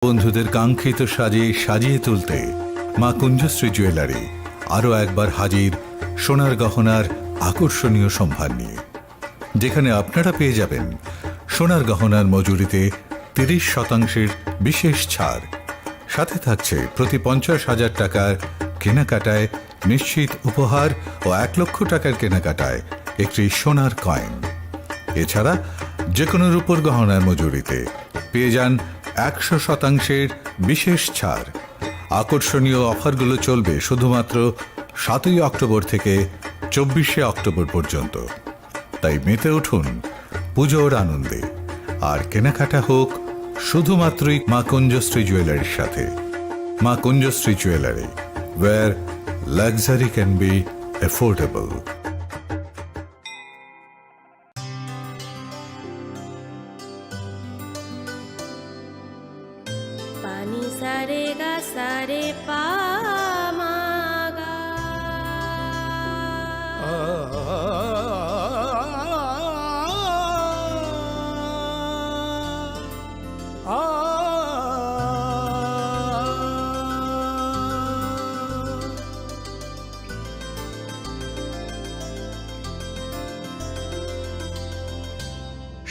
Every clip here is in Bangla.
বন্ধুদের কাঙ্ক্ষিত সাজে সাজিয়ে তুলতে মা কুঞ্জশ্রী জুয়েলারি আরও একবার হাজির সোনার গহনার আকর্ষণীয় সম্ভার নিয়ে, যেখানে আপনারা পেয়ে যাবেন সোনার গহনার মজুরিতে 30% বিশেষ ছাড়। সাথে থাকছে প্রতি 50,000 টাকার কেনাকাটায় নিশ্চিত উপহার ও 1 লক্ষ টাকার কেনাকাটায় একটি সোনার কয়েন। এছাড়া যে কোনো রূপোর গহনার মজুরিতে পেয়ে যান 100% বিশেষ ছাড়। আকর্ষণীয় অফারগুলো চলবে শুধুমাত্র 7ই অক্টোবর থেকে 24শে অক্টোবর পর্যন্ত। তাই মেতে উঠুন পুজোর আনন্দে, আর কেনাকাটা হোক শুধুমাত্রই মা কুঞ্জশ্রী জুয়েলারির সাথে। মা Kunjashree jewellery, where luxury can be affordable. पानी सारे गा सारे पा मा गा।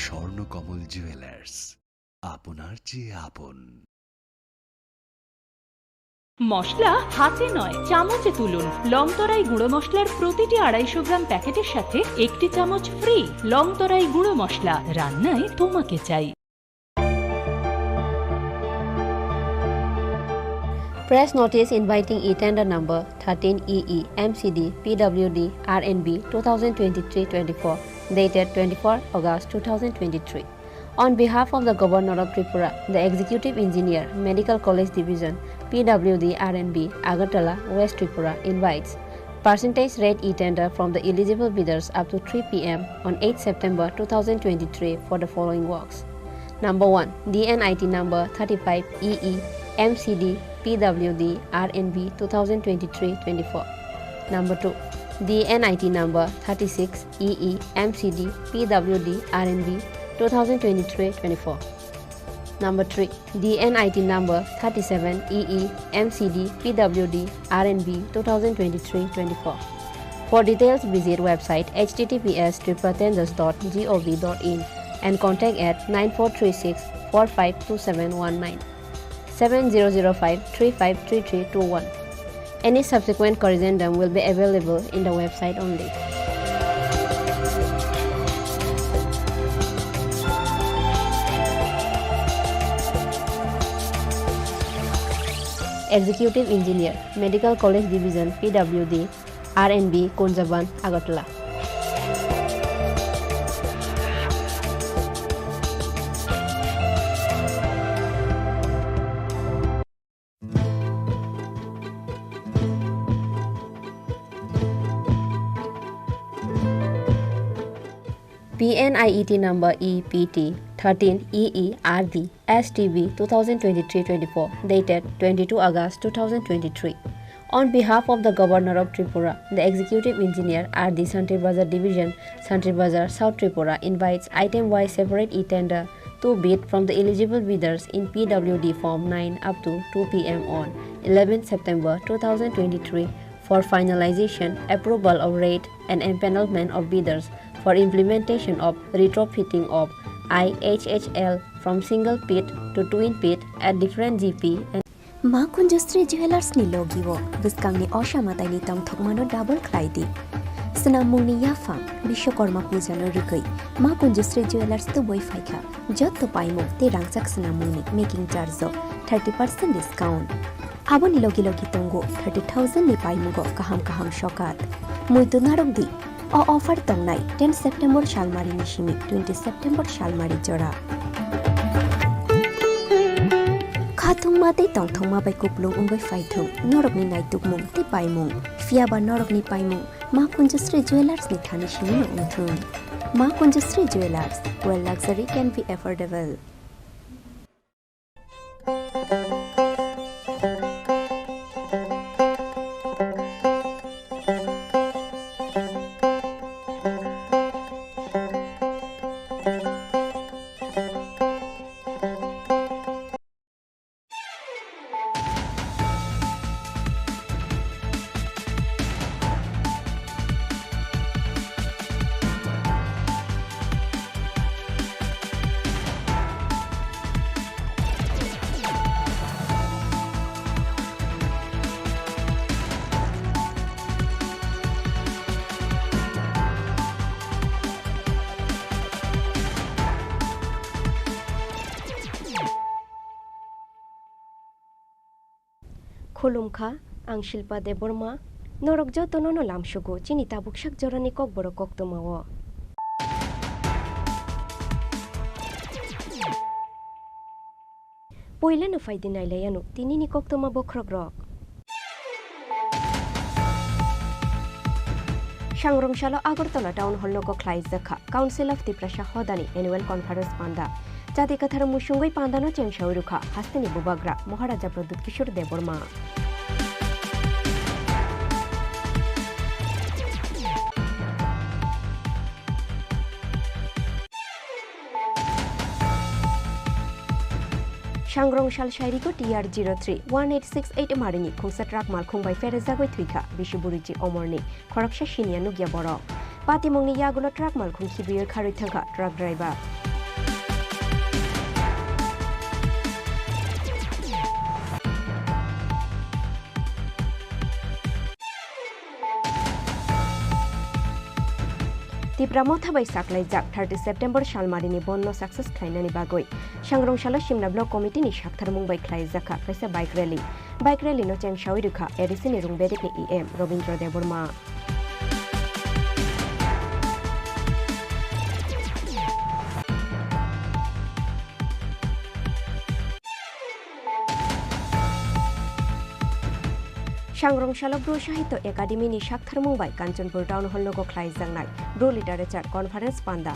স্বর্ণকমল জুয়েলার্স, আপনার চেয়ে আপন। মশলা হাতে নয় চামচে তুলুন। লংতরাই গুঁড়ো মশলার প্রতিটি 250 গ্রাম প্যাকেটের সাথে 1টি চামচ ফ্রি। লংতরাই গুঁড়ো মশলা, রান্নায় তোমাকে চাই। Press notice inviting e-tender number 13EE MCD PWD RNB 2023-24 dated 24 August 2023. On behalf of the Governor of Tripura, the Executive Engineer, Medical College Division, PWD RNB, Agartala, West Tripura invites percentage rate e-tender from the eligible bidders up to 3 p.m. on 8 September 2023 for the following works. Number 1. DNIT number 35EE MCD PWD RNB 2023-24. Number 2. DNIT number 36EE MCD PWD RNB 2023-24. Number 3. DNIT number 37EE MCD PWD RNB 2023-24. For details, visit website https://tenders.gov.in and contact at 9436 452719 7005 353321. Any subsequent corrigendum will be available in the website only. Executive Engineer, Medical College Division, PWD, RNB, Konjaban, Agartala. PNIET number EPT 13EERD STB 2023-24 dated 22 August 2023. On behalf of the Governor of Tripura, the Executive Engineer RD Santri Bazar Division, Santri Bazar, South Tripura invites item-wise separate e-tender to bid from the eligible bidders in PWD Form 9 up to 2 p.m. on 11 September 2023 for finalization, approval of rate and empanelment of bidders for implementation of retrofitting of IHHL from single pit to twin pit at different GP and Ma Kunjশ্রী জুয়েলার্সনি logiwo biskangni oshamatai tongthokmano double klaidi snamungni yafang bishwakarma pujano rikoi Ma Kunjশ্রী jewellers to boi phaikha jotto paimo te rangchak snamungni making charge 30% discount aboni logi tongo 30,000 ni paimugo kaham shokat muitu narokdi o offer tongnai 10 September shalmari nishimi 20 September shalmari jora Khathungma te tongthongma bai kuplung ungbai phaithung norokni naitukmung te paimung fiaba norokni paimung Ma Kunjশ্রী jewellers ni thani shimi ungthung Ma Kunjশ্রী jewellers, where luxury can be affordable. खुलुमखा आं शिल्पा देबरमा नरक जतननो लामसुगु चिनि ताबुकसाक जरानि kokborok koktamawo Poilano faidinai layanu tinini koktoma bokrogrok Sangrongshalo Agartala Town Hall Logo Klaizaka Council of Tripura Hodani Annual Conference Panda Jati Kathar Mushungoi Pandano Chengshauruka Hastini Bubagra Maharaja Pradut Kishore Deborma Sangrongshal Shairiko TR03 1868 Marini Kungsa Truck Malkhung by Ferezagoi Twika Bishuburiji Omorni Koraksha Shinya Nugya Borok Pati Mongni Yagulo Truck Malkhung Kibir Karitanga Truck Driver Tripura Motha by Saklaijak 30 September Shalmarini Bonno Success Klainani Bagoi Sangrongshalo Shimla Block Committee ni Shaktharmung by Klaizaka Kaisa Bike Rally no Cheng Shawiruka Edison ni Rungbedik ni EM Robindra Deborma Sangrongshalo Bro Sahitya Academy ni Shaktharmung by Kanchanpur Town Hall Logo Klaizangnai Bro Literature Conference Panda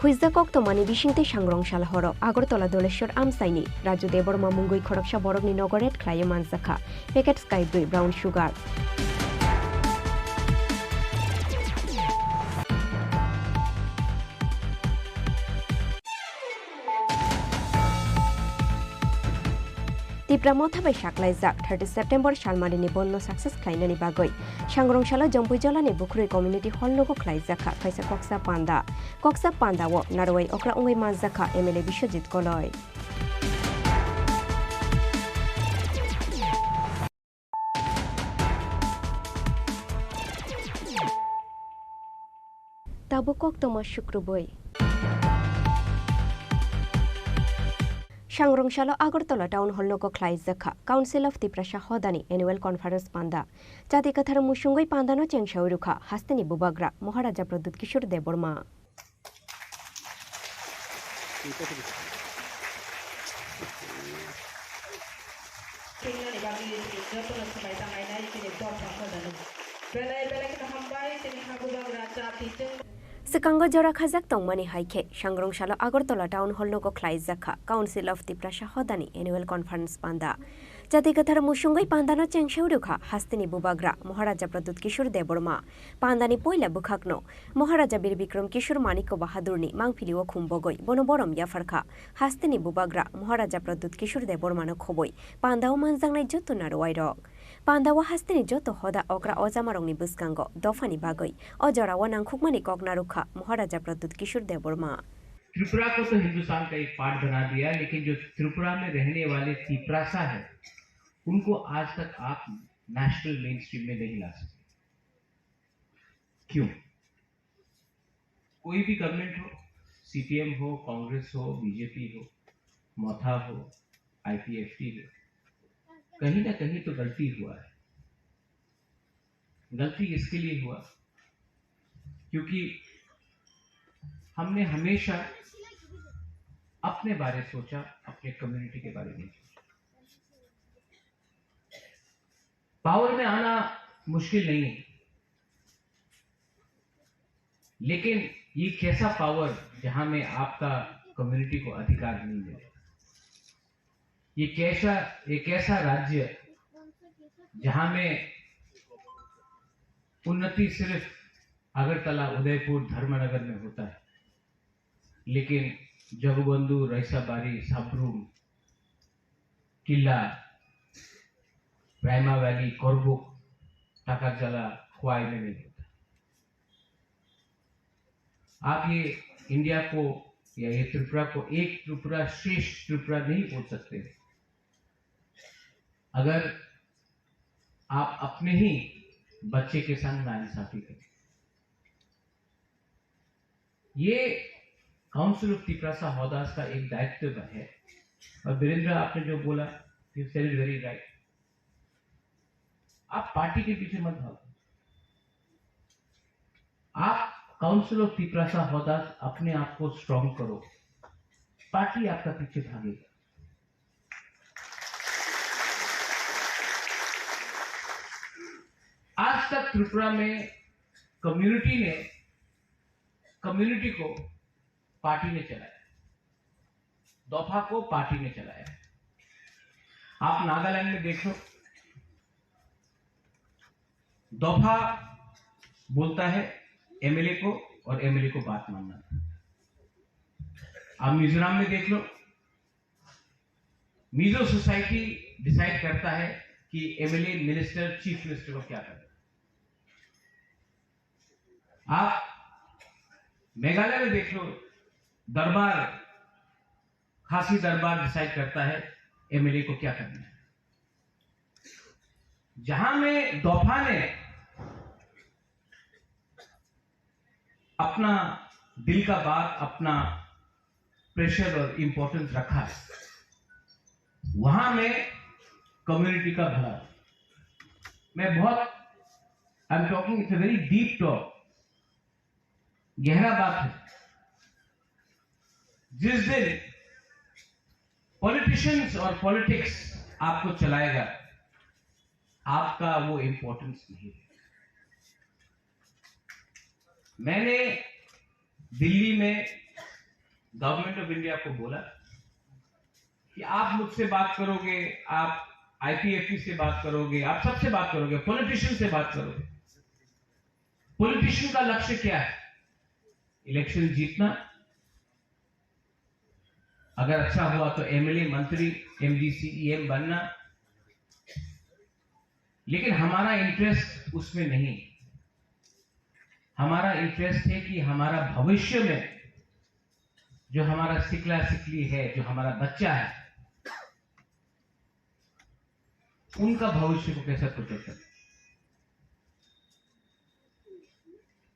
Huizda Koktomani Bishingte Sangrongshal Horo Agartala Doleshwar Amsaini Raju Deborma Mungoi Khoraksha Borokni Nogoret Klaye Manzaka Packet Sky Blue Brown Sugar Tripura Motha by Shaklaijak 30 September Shalmarini Bonno Success Klainani Bagoi Sangrongshalo Jompuijala ni Bukhuri Community Hall Logo Klaijaka Kaisa Koksa Panda wo Narwai Okra Ungoi Manzaka MLA Bishojit Koloi Tabu Koktoma Shukruboi Sangrongshalo Agartala Town Hall Logo Klaizaka Council of Tripura Hodani Annual Conference Panda Jati Kathar Mushungoi Pandano Chengshauruka Hastini Bubagra Maharaja Pradut Kishore Deborma Sekango Jora Khajak Tongmani Haike Sangrongshalo Agartala Town Hall Logo Klaizaka Council of Tripura Hodani Annual Conference Panda Jati Kathar Mushungoi Pandano Chengshauruka Hastini Bubagra Maharaja Pradut Kishore Deborma Pandani Poila Bukhakno Maharaja Bir Bikram Kishore Maniko Bahadurni Mangpiliwo Khumbogoi Bonoborom Yafarka Hastini Bubagra Maharaja Pradut Kishore Deborma no Khoboi Pandao Manjangnai Joto Narwairok Pandawa Hastini Joto Hoda Okra Ozamarongni Buskango Dofani Bagoi Ojora Wanangkhukmani Koknaruka Maharaja Pradut Kishore Deborma Tripura को तो हिंदुस्तान का एक पार्ट बना दिया लेकिन जो त्रिपुरा में रहने वाले तिपरासा है उनको आज तक आप नेशनल मेन स्ट्रीम में नहीं ला सकते क्यों कोई भी गवर्नमेंट हो सीपीएम हो कांग्रेस हो बीजेपी हो मोथा हो आईपीएफटी हो कहीं ना कहीं तो गलती हुआ है गलती इसके लिए हुआ क्योंकि हमने हमेशा अपने बारे सोचा अपने कम्युनिटी के बारे में पावर में आना मुश्किल नहीं है लेकिन ये कैसा पावर जहां में आपका कम्युनिटी को अधिकार नहीं मिले ये कैसा राज्य जहां में उन्नति सिर्फ अगरतला उदयपुर धर्मनगर में होता है लेकिन जगबंधु रईसाबारी साब्रूम किला प्राइमा वैली कोरबुक टाकाजला खुआई में नहीं होता आप ये इंडिया को या ये त्रिपुरा को एक त्रिपुरा श्रेष्ठ त्रिपुरा नहीं बोल सकते अगर आप अपने ही बच्चे के संग नाइंसाफी करें ये काउंसिल ऑफ त्रिपुरा हौदास का एक दायित्व है। और वीरेंद्र, आपने जो बोला, you said it very right. आप पार्टी के पीछे मत भागो, आप काउंसिल ऑफ त्रिपुरा हौदास अपने आप को स्ट्रॉन्ग करो, पार्टी आपका पीछे भागेगा। आज तक त्रिपुरा में कम्युनिटी को पार्टी ने चलाया, दफा को पार्टी ने चलाया। आप नागालैंड में देखो, दफा बोलता है एमएलए को और एमएलए को बात मानना। आप मिजोरम में देख लो, मिजो सोसाइटी डिसाइड करता है कि एमएलए मिनिस्टर चीफ मिनिस्टर को क्या करना। आप मेघालय में देख लो, दरबार, खासी दरबार डिसाइड करता है एमएलए को क्या करना है। जहां में दफा ने अपना दिल का बात, अपना प्रेशर और इंपॉर्टेंस रखा है, वहां में कम्युनिटी का भला। मैं बहुत, I am talking, it's a very deep talk, गहरा बात है। जिस दिन पॉलिटिशियंस और पॉलिटिक्स आपको चलाएगा, आपका वो इंपॉर्टेंस नहीं है। मैंने दिल्ली में गवर्नमेंट ऑफ इंडिया को बोला कि आप मुझसे बात करोगे, आप आईपीएफटी से बात करोगे, आप सबसे बात करोगे, पॉलिटिशियन से बात करोगे। पॉलिटिशियन का लक्ष्य क्या है? इलेक्शन जीतना, अगर अच्छा हुआ तो एमएलए, मंत्री, एमडीसी, ईएम बनना। लेकिन हमारा इंटरेस्ट उसमें नहीं। हमारा इंटरेस्ट है कि हमारा भविष्य में जो हमारा सिकला सिकली है, जो हमारा बच्चा है, उनका भविष्य को कैसे प्रोटेक्ट करें।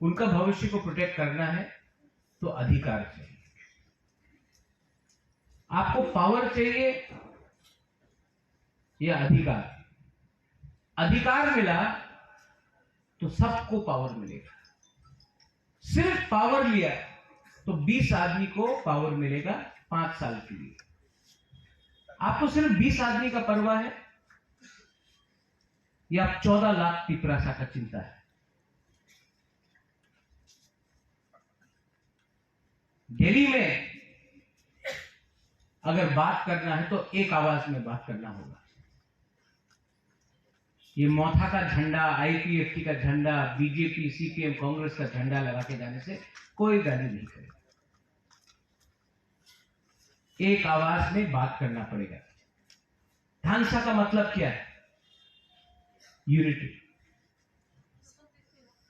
उनका भविष्य को प्रोटेक्ट करना है तो अधिकार चाहिए। आपको पावर चाहिए या अधिकार? अधिकार मिला तो सबको पावर मिलेगा। सिर्फ पावर लिया तो 20 आदमी को पावर मिलेगा 5 साल के लिए। आपको सिर्फ 20 आदमी का परवाह है या 14 लाख त्रिपुरासा का चिंता है? दिल्ली में अगर बात करना है तो एक आवाज में बात करना होगा। ये मौथा का झंडा, आईपीएफटी का झंडा, बीजेपी, सीपीएम, कांग्रेस का झंडा लगा के जाने से कोई वैल्यू नहीं करेगा। एक आवाज में बात करना पड़ेगा। ढांसा का मतलब क्या है? यूनिटी।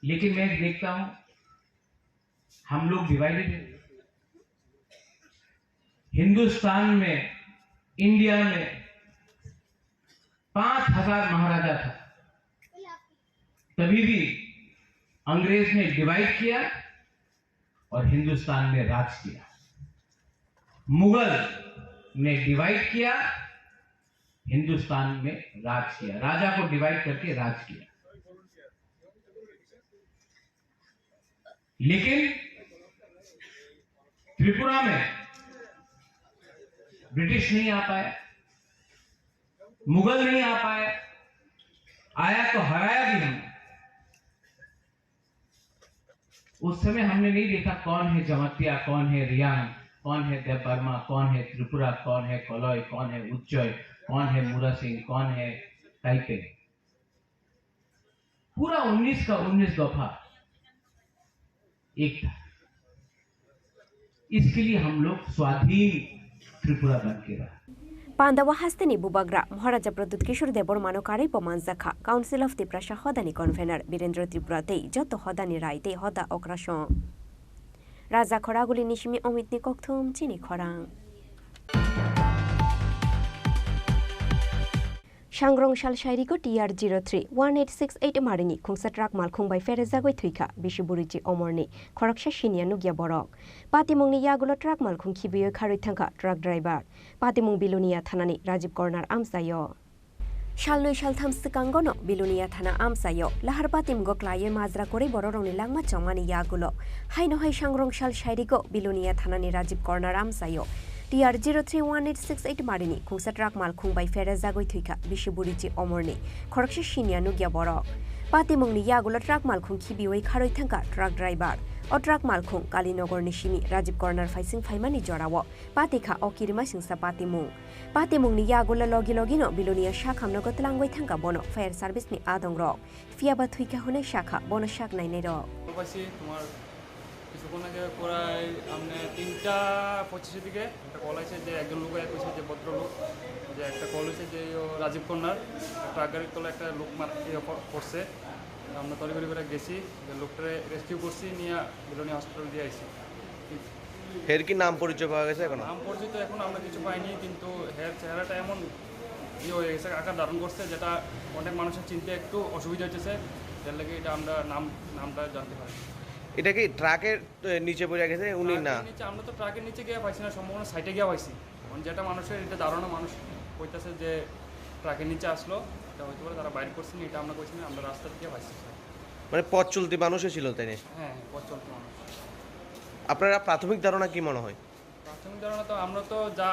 लेकिन मैं देखता हूं हम लोग डिवाइडेड हैं। हिंदुस्तान में, इंडिया में 5000 महाराजा था, तभी भी अंग्रेज ने डिवाइड किया और हिंदुस्तान में राज किया। मुगल ने डिवाइड किया, हिंदुस्तान में राज किया। राजा को डिवाइड करके राज किया। लेकिन त्रिपुरा में ब्रिटिश नहीं आ पाया, मुगल नहीं आ पाया, आया तो हराया भी हमने। उस समय हमने नहीं देखा कौन है जमातिया, कौन है रियांग, कौन है देव बर्मा, कौन है त्रिपुरा, कौन है कोलोय, कौन है उच्चय, कौन है मुरा सिंह, कौन है ताइपे। पूरा 19 का 19 दफा एक था। इसके लिए हम लोग स्वाधीन त्रिपुरा बन के रहा। पांडवा हस्तनी बुबाग्रा महाराजा प्रद्युत किशोर देवर मानो कारै पमान जाखा काउंसिल ऑफ त्रिपुरा हदानी कन्भेनर वीरेंद्र त्रिपुरा ते जत हदानी राय ते हदा अक्राश राजा खरागुली निशिमी अमित नि कक्थुम चिनी खरां सांग्रंशाल शायरिको TR031868 मारिनी खुंसा ट्राक मालखुंबाय फेरेजागै थुइखा बिशुबुरिची अमरनि खरकसा सिनिया नुगिया बरक पातिमुंनि यागुलो ट्राक मालखुं खिबियो खारै थांखा ट्राक ड्राइभार पातिमुं बिलुनिया थानानि राजीव कर्नार आमसायो शालनै शालथाम सिकांगनो बिलुनिया थाना आमसायो लाहार पातिम गक्लाये माजरा करे बररंनि लांमा चमानि यागुलो हायनो हाय सांग्रंशाल शायरिको बिलुनिया थानानि राजीव कर्नार आमसायो TR031868 मारिनी खुंसा ट्राक मालखुंबाय फेरेजागै थुइखा बिशुबुरिची अमरनि खरकसा सिनिया नुगिया बरक पातिमुंनि यागुलो ट्राक मालखुं खिबियो खारै थांखा truck driver o truck malkhung Kalinagar ni Shimi Rajiv Corner Faising Faimani Jorawo Patika o Kirima Singsa Patimung ni Yagula Logi Logino Bilonia Shakam no Gotlangway Tanka Bono Fire Service ni Adong Rock Fiaba Twika Hune Shaka Bono Shak Nainero কিছুক্ষণে প্রায় আপনি 3টা 25 দিকে একটা কল আছে যে একজন লোক কইছে যে ভদ্রলোক যে একটা কল হয়েছে যে রাজীব কর্নার ট্রাক গাড়ির তলে একটা লোক পড়ছে আমরা তড়িঘড়ি করে গেছি যে লোকটারে রেস্কিউ করছি নিয়ে বিলোনি হসপিটাল দিয়ে আইছি হের কি নাম পরিচয় পাওয়া গেছে এখন নাম পরিচয় তো এখন আমরা কিছু পাইনি কিন্তু হের চেহারাটা এমন হয়ে গেছে আকার ধারণ করছে যেটা অনেক মানুষের চিনতে একটু অসুবিধা হচ্ছে এর লাগে এটা আমরা নামটা জানতে পারি এটা কি ট্রাকের নিচে পড়ে গেছে উনি না নিচে আমরা তো ট্রাকের নিচে গিয়ে পাইছি না সম্পূর্ণ সাইডে গিয়ে পাইছি মানে যেটা মানুষের এটা ধারণা মানুষ কইতাছে যে ট্রাকের নিচে আসলো এটা হয়তো বলে তারা বাইরে করছেন এটা আমরা কইছি না আমরা রাস্তা থেকে পাইছি মানে পথ চলতি মানুষই ছিল তাই না হ্যাঁ পথ চলতি মানুষ আপনারা প্রাথমিক ধারণা কি মনে হয় প্রাথমিক ধারণা তো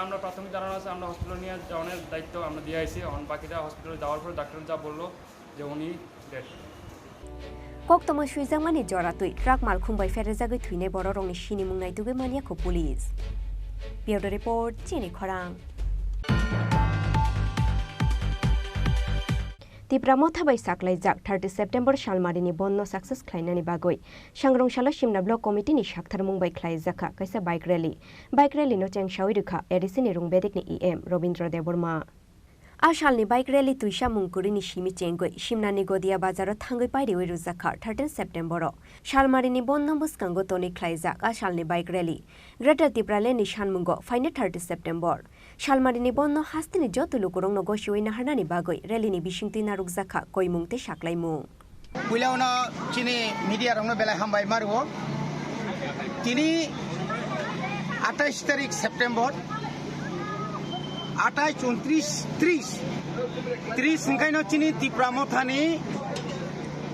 আমরা প্রাথমিক ধারণা আছে আমরা হসপিটাল নিয়ে যাওয়ার দায়িত্ব আমরা দিয়ে আইছি এখন বাকিটা হসপিটালে যাওয়ার পর ডাক্তার যা বললো যে উনি dead Koktoma Shuizamani Joratui, Truck Malkhumbai Ferezagui Twine Bororong Shini Mungai Tuge Maniako Police. Bureau Report, Chini Khorang. Tripura Mothabai Saklai Jak 30 September Shalmarini Bonno Success Klainani Bagoi. Shangrong Shala Shimna Block Committee ni Shakthar Mumbai Klai Zaka Kaisa Bike Rally. Bike Rally no Cheng Shawiruka, Edison Rung Bedik ni EM, Robindra Deborma. Ashalni bike rally tuisha mungkuri ni shimi chengoi shimnani godia bazaro thangoi pairi oi ruzakha 13 September shalmarini bonnam buskango toni khlaijak ashalni bike rally Greater Tripura le ni shanmungo faine 30 September shalmarini bonno hastini jotu lukurong no goshioi na harnani bagoi rally ni bishingti na rukzakha koimungte shaklaimung Puilauno chini media rongno bela hambai maruo tini 28 tarik September 28, 29, 30 संख्यानो चिनी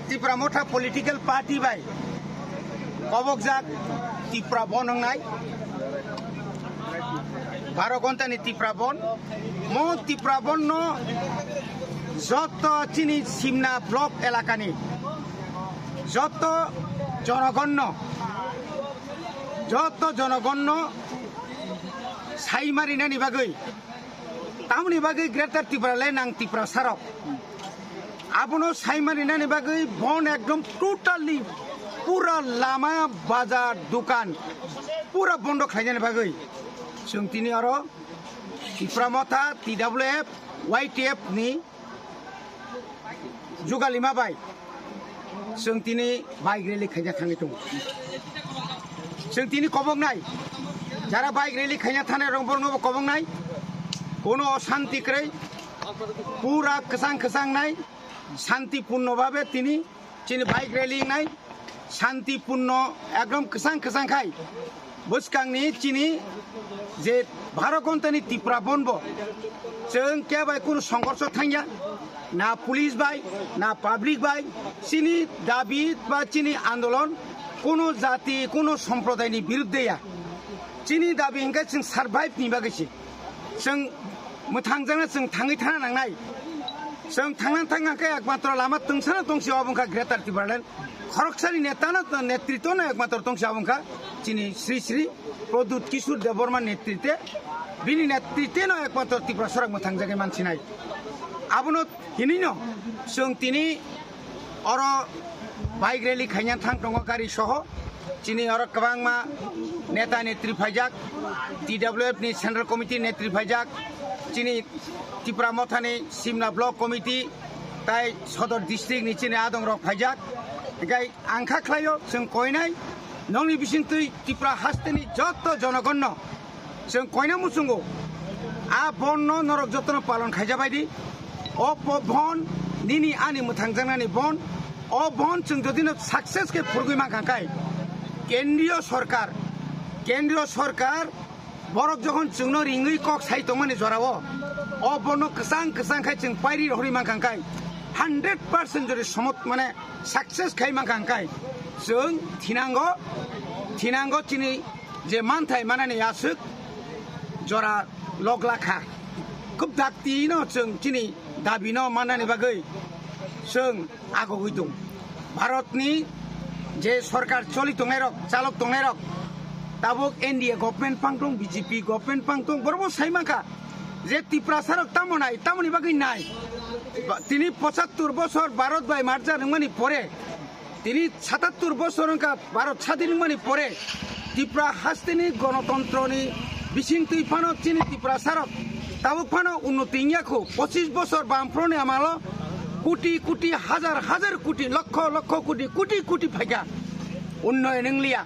Tripura Motha political party by Kokborok Tripura Bon ngai Barogontani Tripura Bon Mo Tripura Bon no Joto chini Simna block elakani Joto jonogonno Saimari nani bagoi Tamni bagai Greater Tripura le nang Tripura sarok. Abono saimari nani bagai bon ekdom totally pura lama bazar dukan pura bondo khaijane bagai. Sung tini aro Tripura Motha TWF YTF ni juga 5 bai. Sung tini bike rally khaija thangi tung. Sung tini kobong nai. Jara bike rally khaija thane rongbor no kobong nai. কোনো অশান্তি করে পুরা খসাং নাই শান্তিপূর্ণ ভাবে তিনি বাইক র্যালি নাই শান্তিপূর্ণ একদম খসাং খাই বুসকাংনি চিনি যে ভারতগন্তনি ত্রিপুরা বনব जों কেবাই কোনো সংঘর্ষ থাঙ্গিয়া না পুলিশ বাই না পাবলিক বাই চিনি দাবি বা চিনি আন্দোলন কোনো জাতি কোনো সম্প্রদায়নি বিরুদ্ধেয়া চিনি দাবি ইংকা जों সারভাইভ নিবাগেছি जों मोथांजोंनो जों थाङै थाना नांनाय जों थांनांखाय एकमात्र लामा तंसाना तंसि अबंखा ग्रेटार ट्रिपुरा खरकसानि नेतानो नेतृत्वनो एकमात्र तंसि अबंखा चिनि श्री श्री प्रदुत किशोर देबबर्मा नेतृत्वे बिनि नेतृत्वेनो एकमात्र त्रिपुरा सरक मोथांजोंनो मानसिनाय आबनो हिनिनो जों तिनि अर बाइक रैली खायना थां दङ गारि सह चिनि अर गोबांमा नेता नेत्री फाइजाक TWF नि सेन्ट्रेल कमिटि नेत्री फाइजाक चिनी Tripura Motha ni Simna Block Committee tai Sodor District ni chini Adong Rock Faijak gai angkha khlayo जों koinai nongni bisingtui Tripura hasteni joto jonogonno जों koina musungo a bonno norok jotono palon khaijabaidi o bon nini ani mutangjangani bon o bon chung jodino success ke purgui mangkai কেন্দ্রীয় সরকার বরক যখন চুংনো রিঙ্গই কক সাই তংমানি জরাও o bono kesang khai chung pairi hori mangkai 100% jori somot মানে সাকসেস খাই mangkai जों थिनांगो chini je manthai manani asuk jora loglakha খুব dakti no जों chini dabino manani bagai जों agogoi dong ভারতনি যে সরকার চলি তংনাইরক চালক তংনাইরক তাবক এনডিএ গভর্নমেন্ট পাংতং বিজেপি গভর্নমেন্ট পাংতং বড় সাইমাকা যে ত্রিপুরা সারক তামনাই তামনি বাকি নাই তিনি 75 বছর ভারত বাই মার্জা নংমানি পরে তিনি 77 বছর ভারত স্বাধীন নংমানি পরে ত্রিপুরা হাস্তিনি গণতন্ত্রনি বিসিংতুই ফানো চিনি ত্রিপুরা সারক তাবক ফানো উন্নতি ইয়াখো 25 বছর বামফ্রনে আমালো কোটি কোটি হাজার কোটি লক্ষ লক্ষ কোটি ফাইকা উন্নয়ন নংলিয়া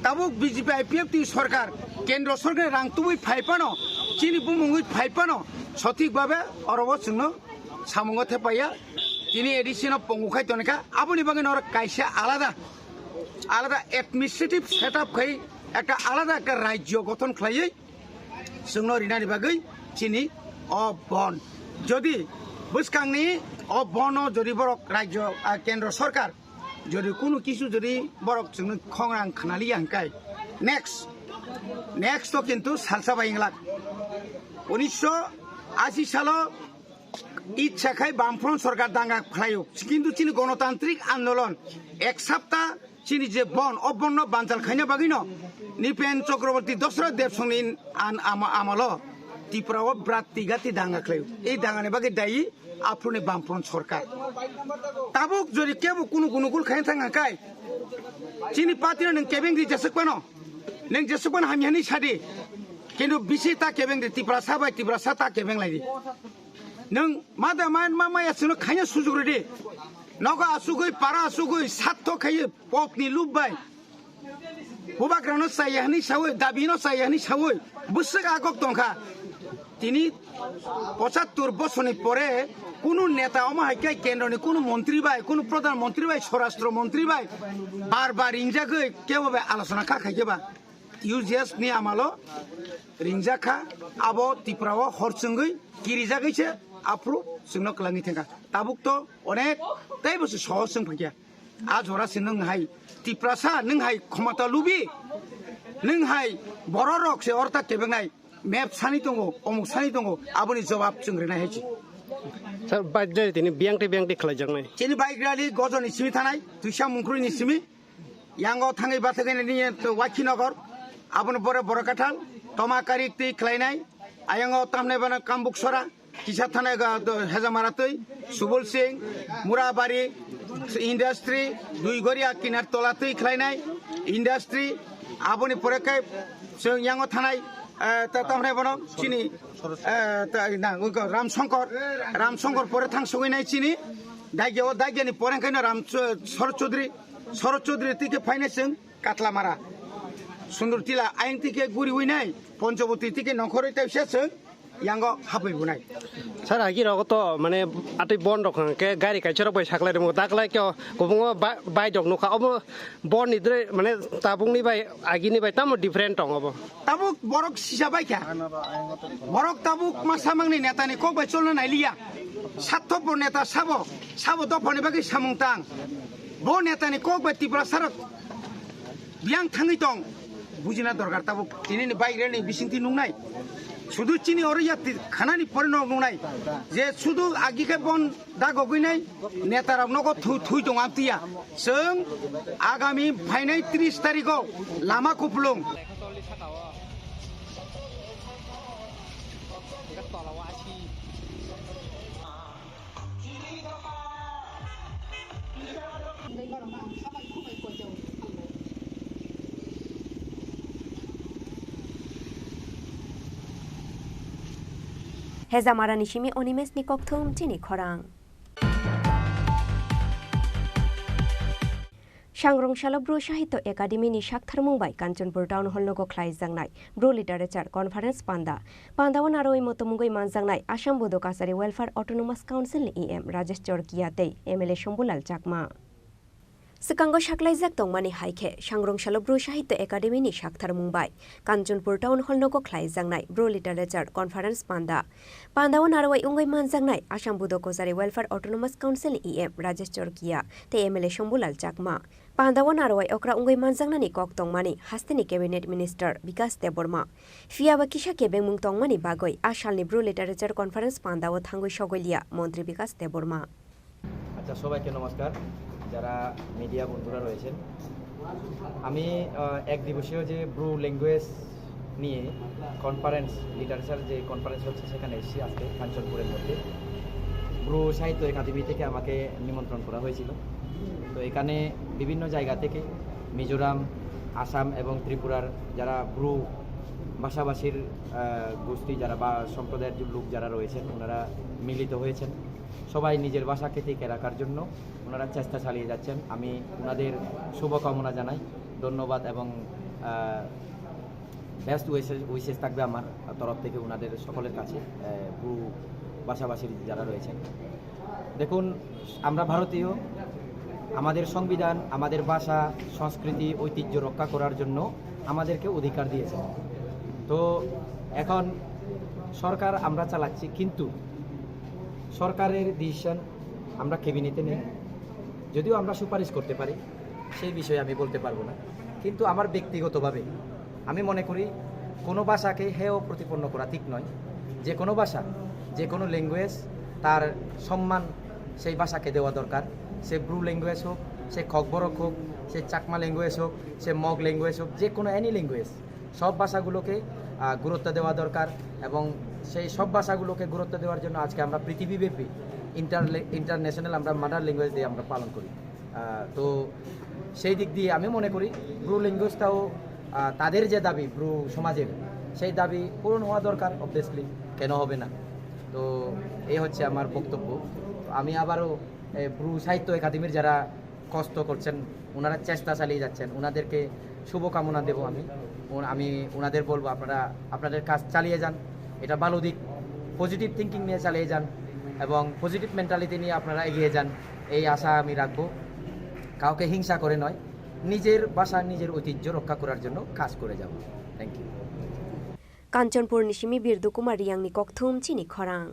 তাবুক বিজেপি আইপিএফটি সরকার কেন্দ্র সরকার রাং তুবুই ফাইপানো চিনি বুমুঙ্গুই ফাইপানো সঠিকভাবে অরব जोंनो সামঙ্গ থেপাইয়া তিনি এডিশন অফ পঙ্গুখাই তনেকা আপনি বাগে নর কাইসা আলাদা অ্যাডমিনিস্ট্রেটিভ সেটআপ খাই একটা আলাদা একটা রাজ্য গঠন খাইयै जोंनो রিনানি বাগে চিনি অ বন যদি বুসকাংনি অ বন যদি বরক রাজ্য কেন্দ্র সরকার যদি কোনো কিছু যদি বরক जोंनो খংরাং খানালি আংকাই নেক্সট তো কিন্তু সালসা বাইংলাক 1980 সাল ইচ্ছাখাই বামফ্রন্ট সরকার দাঙ্গা ফ্লাইও কিন্তু চিনি গণতান্ত্রিক আন্দোলন এক সপ্তাহ চিনি যে বন অবন্য বাঞ্চাল খাইনা বাগিন নিপেন চক্রবর্তী দশরথ দেবসংনি আমল ত্রিপুরাও ব্রাতিগাতি দাঙ্গা খাইও এই দাঙ্গানে বাগে দায়ী আপনি বামফ্রন্ট সরকার তাবুক যদি কেবো কোনো গুনুগুল খাইন থাঙ্গাকাই চিনি পাতিনা নং কেবেংরি যেসকবানো নং যেসকবান হামিহানি সাদি কিন্তু বিসি তা কেবেংরি ত্রিপুরা সাবাই ত্রিপুরা সা তা কেবেং লাইদি নং মাদা মায়া जोंनो খাইনা সুযোগ রেদি নগা আসুগই পারা আসুগই সাতথ খাইয়ে পকনি লুববাই হুবাগ্রানো সাইয়ানি সাওই দাবিনো সাইয়ানি সাওই বুসক আগক তংখা তিনি 75 বছরনি পরে কোন নেতা অমাহাইকাই কেন্দ্রনি কোন মন্ত্রী ভাই কোন প্রধানমন্ত্রী ভাই স্বরাষ্ট্র মন্ত্রী ভাই বারবার ইংজাগৈ কেববে আলোচনা খাইকেবা ইউজিএস নি আমালো রিংজাখা আবো ত্রিপুরাও হরসঙ্গৈ কিরিজাগৈছে আপ্রু जोंनो कलांगि थेंगा ताबुक तो अनेक ताइ बसु सहज जों फाकिया आ जरासि नों हाय टिप्रासा नों हाय क्षमता लुबि नों हाय बर रक से अरता केबेंनाय मेप सानि दंगो अमुक सानि दंगो आबनि जवाब जोंग्रेनाय हायछि सर बाइक रे तिनि बियांगटे खलायजांनाय चिनि बाइक रालि गजनि सिमि थानाय दुइसा मुंख्रुनि सिमि यांगो थाङै बाथगैनि वाखिनगर आबनि बरकाथाल तमाकारि ति खलायनाय आयांगो तामनाय बाना कामबुकसरा किसा थानाय हेजामारातै सुबल सिंह मुराबारि इंडस्ट्री दुइगरिया किनार तलातै खलायनाय इंडस्ट्री आबनि परेखाय जों यांगो थानाय तामनाय बाना चिनि रामशंकर परे थांसगैनाय चिनि दागियानि परेखायनो शरद चौधरी तिके फायनाय जों काटलामारा सुंदरतिला आयं तिके गुरिवैनाय पंचवती तिके नखरै ताइसे जों यांगो हाबैबुनाय सर आगि रगत माने आतै बन रखन के गारि काइचर बै साखलाय दमो दाखलाय के गबंगो बाय दक नखा अब बन निद्रे माने ताबुंनि बाय आगिनि बाय तामो डिफरेंट दं अब ताबुक बरक सिसा बायका बरक ताबुक मासामांनि नेतानि को बाय चलना नाइलिया सातथब नेता साबो दफनि बागै सामुंतां ब नेतानि को बाय टिप्रा सारक बियां थाङै दं बुजिना दरकार ताबुक दिनैनि बायग्रेनि बिसिंथि नुंनाय শুধু চিনি অরিয়া খানানি পরিণত নুনাই যে শুধু আগিকে বন দা গগৈনাই নেতারাव নগো থুই দं आमतिया जों आगामी फाइनाय 30 तारिखआव Lama कुपलुं Hezamara nishimi onimes nikokthum Chini Khorang सांग्रंशालो Bru Sahitya एकाडेमीनि साक्थार Mumbai Kanchanpur town हल नगो ख्लाइजांनाय ब्रु लिटारेचार कन्फारेन्स पान्दावन आरो मतो मुंगै मानजांनाय आसाम बोडो कासारि welfare autonomous council EM Rajesh चरकियाते MLA शम्बुलाल चाकमा सिकांगो साक्लाइजाक दंमानि हाइखे सांग्रंशालो ब्रु साहित्य एकाडेमीनि साक्थार मुंबाई कांचनपुर टाउन हल नगो ख्लाइजांनाय ब्रु लिटारेचार कन्फारेन्स पान्दावन आरो उंगै मानजांनाय आसाम बोडो कासारि welfare autonomous council EM Rajesh चरकिया ते MLA शम्बुलाल चाकमा पान्दावन आरो अक्रा उंगै मानजांनानि कक तंमानि हास्तिनि कैबिनेट मिनिस्टार विकास देबबर्मा फियाबा किसा केबें मुं तंमानि बागै आसालनि ब्रु लिटारेचार कन्फारेन्स पान्दाव थांगै सगैलिया मंत्री विकास देबबर्मा। আচ্ছা সবাইকে নমস্কার, যারা মিডিয়া বন্ধুরা রয়েছেন। আমি এক দিবসীয় যে ব্রু ল্যাঙ্গুয়েজ নিয়ে কনফারেন্স লিটারেচার যে কনফারেন্স হচ্ছে সেখানে এসেছি আজকে কাঞ্চনপুরের মধ্যে। ব্রু সাহিত্য একাডেমি থেকে আমাকে নিমন্ত্রণ করা হয়েছিল। তো এখানে বিভিন্ন জায়গা থেকে মিজোরাম, আসাম এবং ত্রিপুরার যারা ব্রু ভাষাভাষীর গোষ্ঠী যারা বা সম্প্রদায়ের লোক যারা রয়েছেন ওনারা মিলিত হয়েছেন। সবাই নিজের ভাষাকে টিকে রাখার জন্য ওনারা চেষ্টা চালিয়ে যাচ্ছেন। আমি ওনাদের শুভকামনা জানাই, ধন্যবাদ এবং বেস্ট উইশেস থাকবে আমার তরফ থেকে ওনাদের সকলের কাছে ব্রু ভাষাভাষীর যারা রয়েছেন। দেখুন, আমরা ভারতীয়, আমাদের সংবিধান আমাদের ভাষা সংস্কৃতি ঐতিহ্য রক্ষা করার জন্য আমাদেরকে অধিকার দিয়েছে। তো এখন সরকার আমরা চালাচ্ছি, কিন্তু সরকারের ডিসিশন আমরা ক্যাবিনেটে নেই। যদিও আমরা সুপারিশ করতে পারি, সেই বিষয়ে আমি বলতে পারবো না। কিন্তু আমার ব্যক্তিগতভাবে আমি মনে করি কোনো ভাষাকে হেয় প্রতিপন্ন করা ঠিক নয়। যে কোনো ভাষা, যে কোনো ল্যাঙ্গুয়েজ তার সম্মান সেই ভাষাকে দেওয়া দরকার। সে ব্রু ল্যাঙ্গুয়েজ হোক, সে খকবরক হোক, সে চাকমা ল্যাঙ্গুয়েজ হোক, সে মগ ল্যাঙ্গুয়েজ হোক, যে কোনো অ্যানি ল্যাঙ্গুয়েজ, সব ভাষাগুলোকে গুরুত্ব দেওয়া দরকার। এবং সেই সব ভাষাগুলোকে গুরুত্ব দেওয়ার জন্য আজকে আমরা পৃথিবীব্যাপী ইন্টারন্যাশনাল আমরা মাদার ল্যাঙ্গুয়েজ দিয়ে আমরা পালন করি। তো সেই দিক দিয়ে আমি মনে করি ব্রু ল্যাঙ্গুয়েজটাও তাদের যে দাবি ব্রু সমাজের, সেই দাবি পূরণ হওয়া দরকার। অবভিয়াসলি কেন হবে না? তো এই হচ্ছে আমার বক্তব্য। আমি আবারও ব্রু সাহিত্য একাডেমির যারা কষ্ট করছেন, ওনারা চেষ্টা চালিয়ে যাচ্ছেন, ওনাদেরকে শুভকামনা দেব। আমি ওনাদের বলবো আপনাদের কাজ চালিয়ে যান, এটা ভালো দিক, পজিটিভ থিঙ্কিং নিয়ে চালিয়ে যান এবং পজিটিভ মেন্টালিটি নিয়ে আপনারা এগিয়ে যান, এই আশা আমি রাখবো। কাউকে হিংসা করে নয়, নিজের ভাষা নিজের ঐতিহ্য রক্ষা করার জন্য কাজ করে যাব। Thank you. কাঞ্চনপুর নিশিমি বিরদু কুমার রিয়াংনি ককথুম চিনি খরাং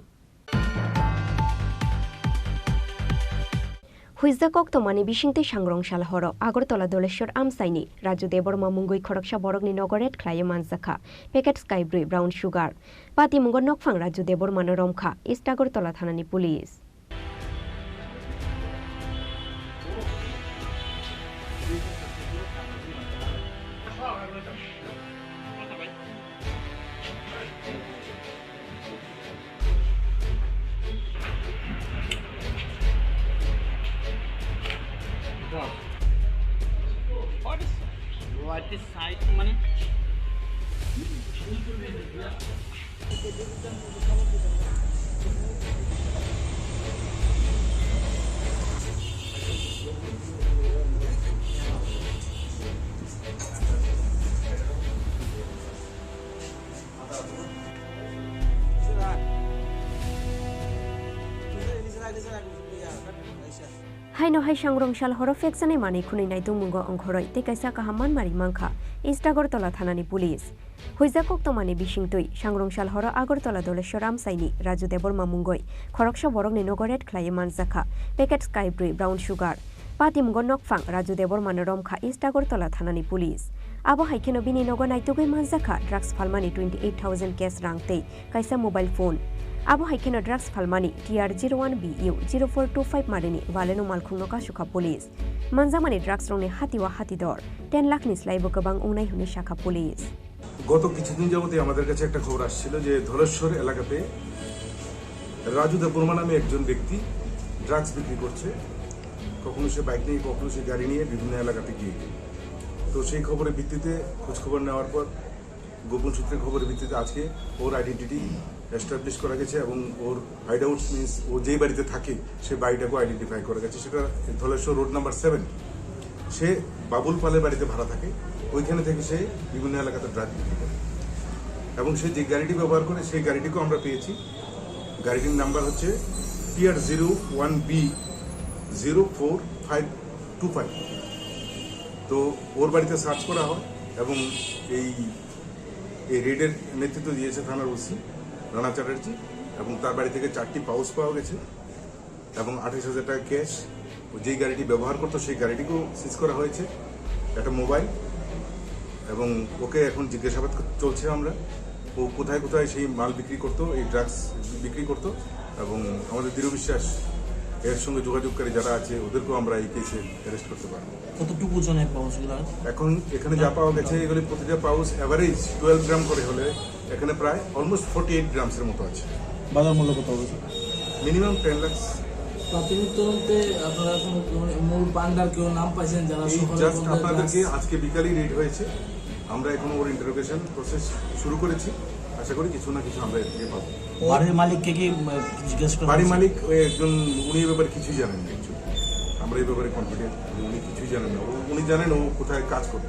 হুইজা কক্তমানি বিশিংতে सांग्रंशाल हर আগরতলা দলেশ্বর আমসাইনি রাজু দেববর্মা মুঙ্গই খরকসা বরগনি নগরেট খ্লায়ে মানজাখা প্যাকেট স্কাই ব্রি ব্রাউন সুগার পাতি মুঙ্গ নকফাং রাজু দেববর্মানো রমখা ইস্ট আগরতলা থানানি police. What is side money? हाइनो हाइ सांग्रंशाल हर फेक्साने माने खुनैनाय दुमुंग अंखरय ते काइसा काहामान मारि मांखा इस्ट আগরতলা থানানি পুলিশ। হুইজা কক্তমানি বিশিংতৈ सांग्रंशाल हर আগরতলা দলেশ্বর আমসাইনি রাজু দেববর্মা মুঙ্গই খরকসা বরগনি নগরেট খ্লায়ে মানজাখা প্যাকেট স্কাই ব্রি ব্রাউন সুগার পাতি মুঙ্গ নকফাং রাজু দেববর্মানো রমখা ইষ্ট আগরতলা থানানি পুলিশ। আবো হাইখেনো বিনি নগ নাইতুগৈ মানজাখা ড্রাগস ফালমানি 28,000 ক্যাশ রাংতেই কাইসা মোবাইল ফোন। আবো হাইখেনো ড্রাগস ফালমানি TR01BU 0425 মারিনি वालेनो मालखुंनो कासुखा पुलिस। मानजामानि ড্রাগস রংনি হাতিওয়া হাতিদর 10 লাখ নিসলাইবো গোবাং উনাই হুনি শাখা পুলিশ। গত কিছুদিন যাবতীয় আমাদের কাছে একটা খবর আসছিল যে ধলেশ্বর এলাকাতে রাজু দেববর্মা নামে একজন ব্যক্তি ড্রাগস বিক্রি করছে। কখনো সে বাইক নিয়ে, কখনো সে গাড়ি নিয়ে বিভিন্ন এলাকাতে গিয়ে। তো সেই খবরের ভিত্তিতে খোঁজখবর নেওয়ার পর গোপন সূত্রে খবরের ভিত্তিতে আজকে ওর আইডেন্টিটি এস্টাবলিশ করা গেছে এবং ওর হাইড আউট মিনস ও যেই বাড়িতে থাকে সেই বাড়িটাকেও আইডেন্টিফাই করা গেছে। সেটা ধলেশ্বর রোড নাম্বার 7 সে বাবুল পালের বাড়িতে ভাড়া থাকে, ওইখানে থেকে সে বিভিন্ন এলাকাতে ড্রাগ বিক্রি করে। এবং সে যে গাড়িটি ব্যবহার করে সেই গাড়িটিকেও আমরা পেয়েছি। গাড়িটির নাম্বার হচ্ছে TR01B04525। তো ওর বাড়িতে সার্চ করা হয় এবং এই রেডের নেতৃত্ব দিয়েছে থানার ওসি রানা চ্যাটার্জি, এবং তার বাড়ি থেকে 4টি পাউচ পাওয়া গেছে এবং 28,000 টাকা ক্যাশ। যেই গাড়িটি ব্যবহার করতো সেই গাড়িটিকেও সিজ করা হয়েছে, একটা মোবাইল, এবং ওকে এখন জিজ্ঞাসাবাদ চলছে আমরা ও কোথায় কোথায় সেই মাল বিক্রি করতো, এই ড্রাগস বিক্রি করতো, এবং আমাদের দৃঢ় বিশ্বাস এর সঙ্গে যোগাযোগকারী যারা আছে ওদেরকেও আমরা এই কেসে অ্যারেস্ট করতে পারবো। কতটুকু ওজনের পাউচগুলো এখন এখানে যা পাওয়া গেছে এগুলি প্রতিটা পাউচ অ্যাভারেজ 12 গ্রাম করে হলে এখানে প্রায় অলমোস্ট 48 গ্রামসের মতো আছে। বাজার মূল্য কত হবে? মিনিমাম 10 লাখ। প্রাথমিক তদন্তে আপনারা মূল পান্ডার কেউ নাম পাইছেন যারা জাস্ট আপনাদেরকে আজকে বিকালই রেড হয়েছে, আমরা এখন ওর ইন্টারোগেশন প্রসেস শুরু করেছি, আশা করি কিছু না কিছু আমরা এর থেকে পাবো। বাড়ির মালিককে কি জিজ্ঞেস করা? বাড়ির মালিক ওই একজন, উনি এই ব্যাপারে কিছুই জানেন না। আমরা এই ব্যাপারে কনফিডেন্ট, উনি কিছুই জানেন না। উনি জানেন ও কোথায় কাজ করে।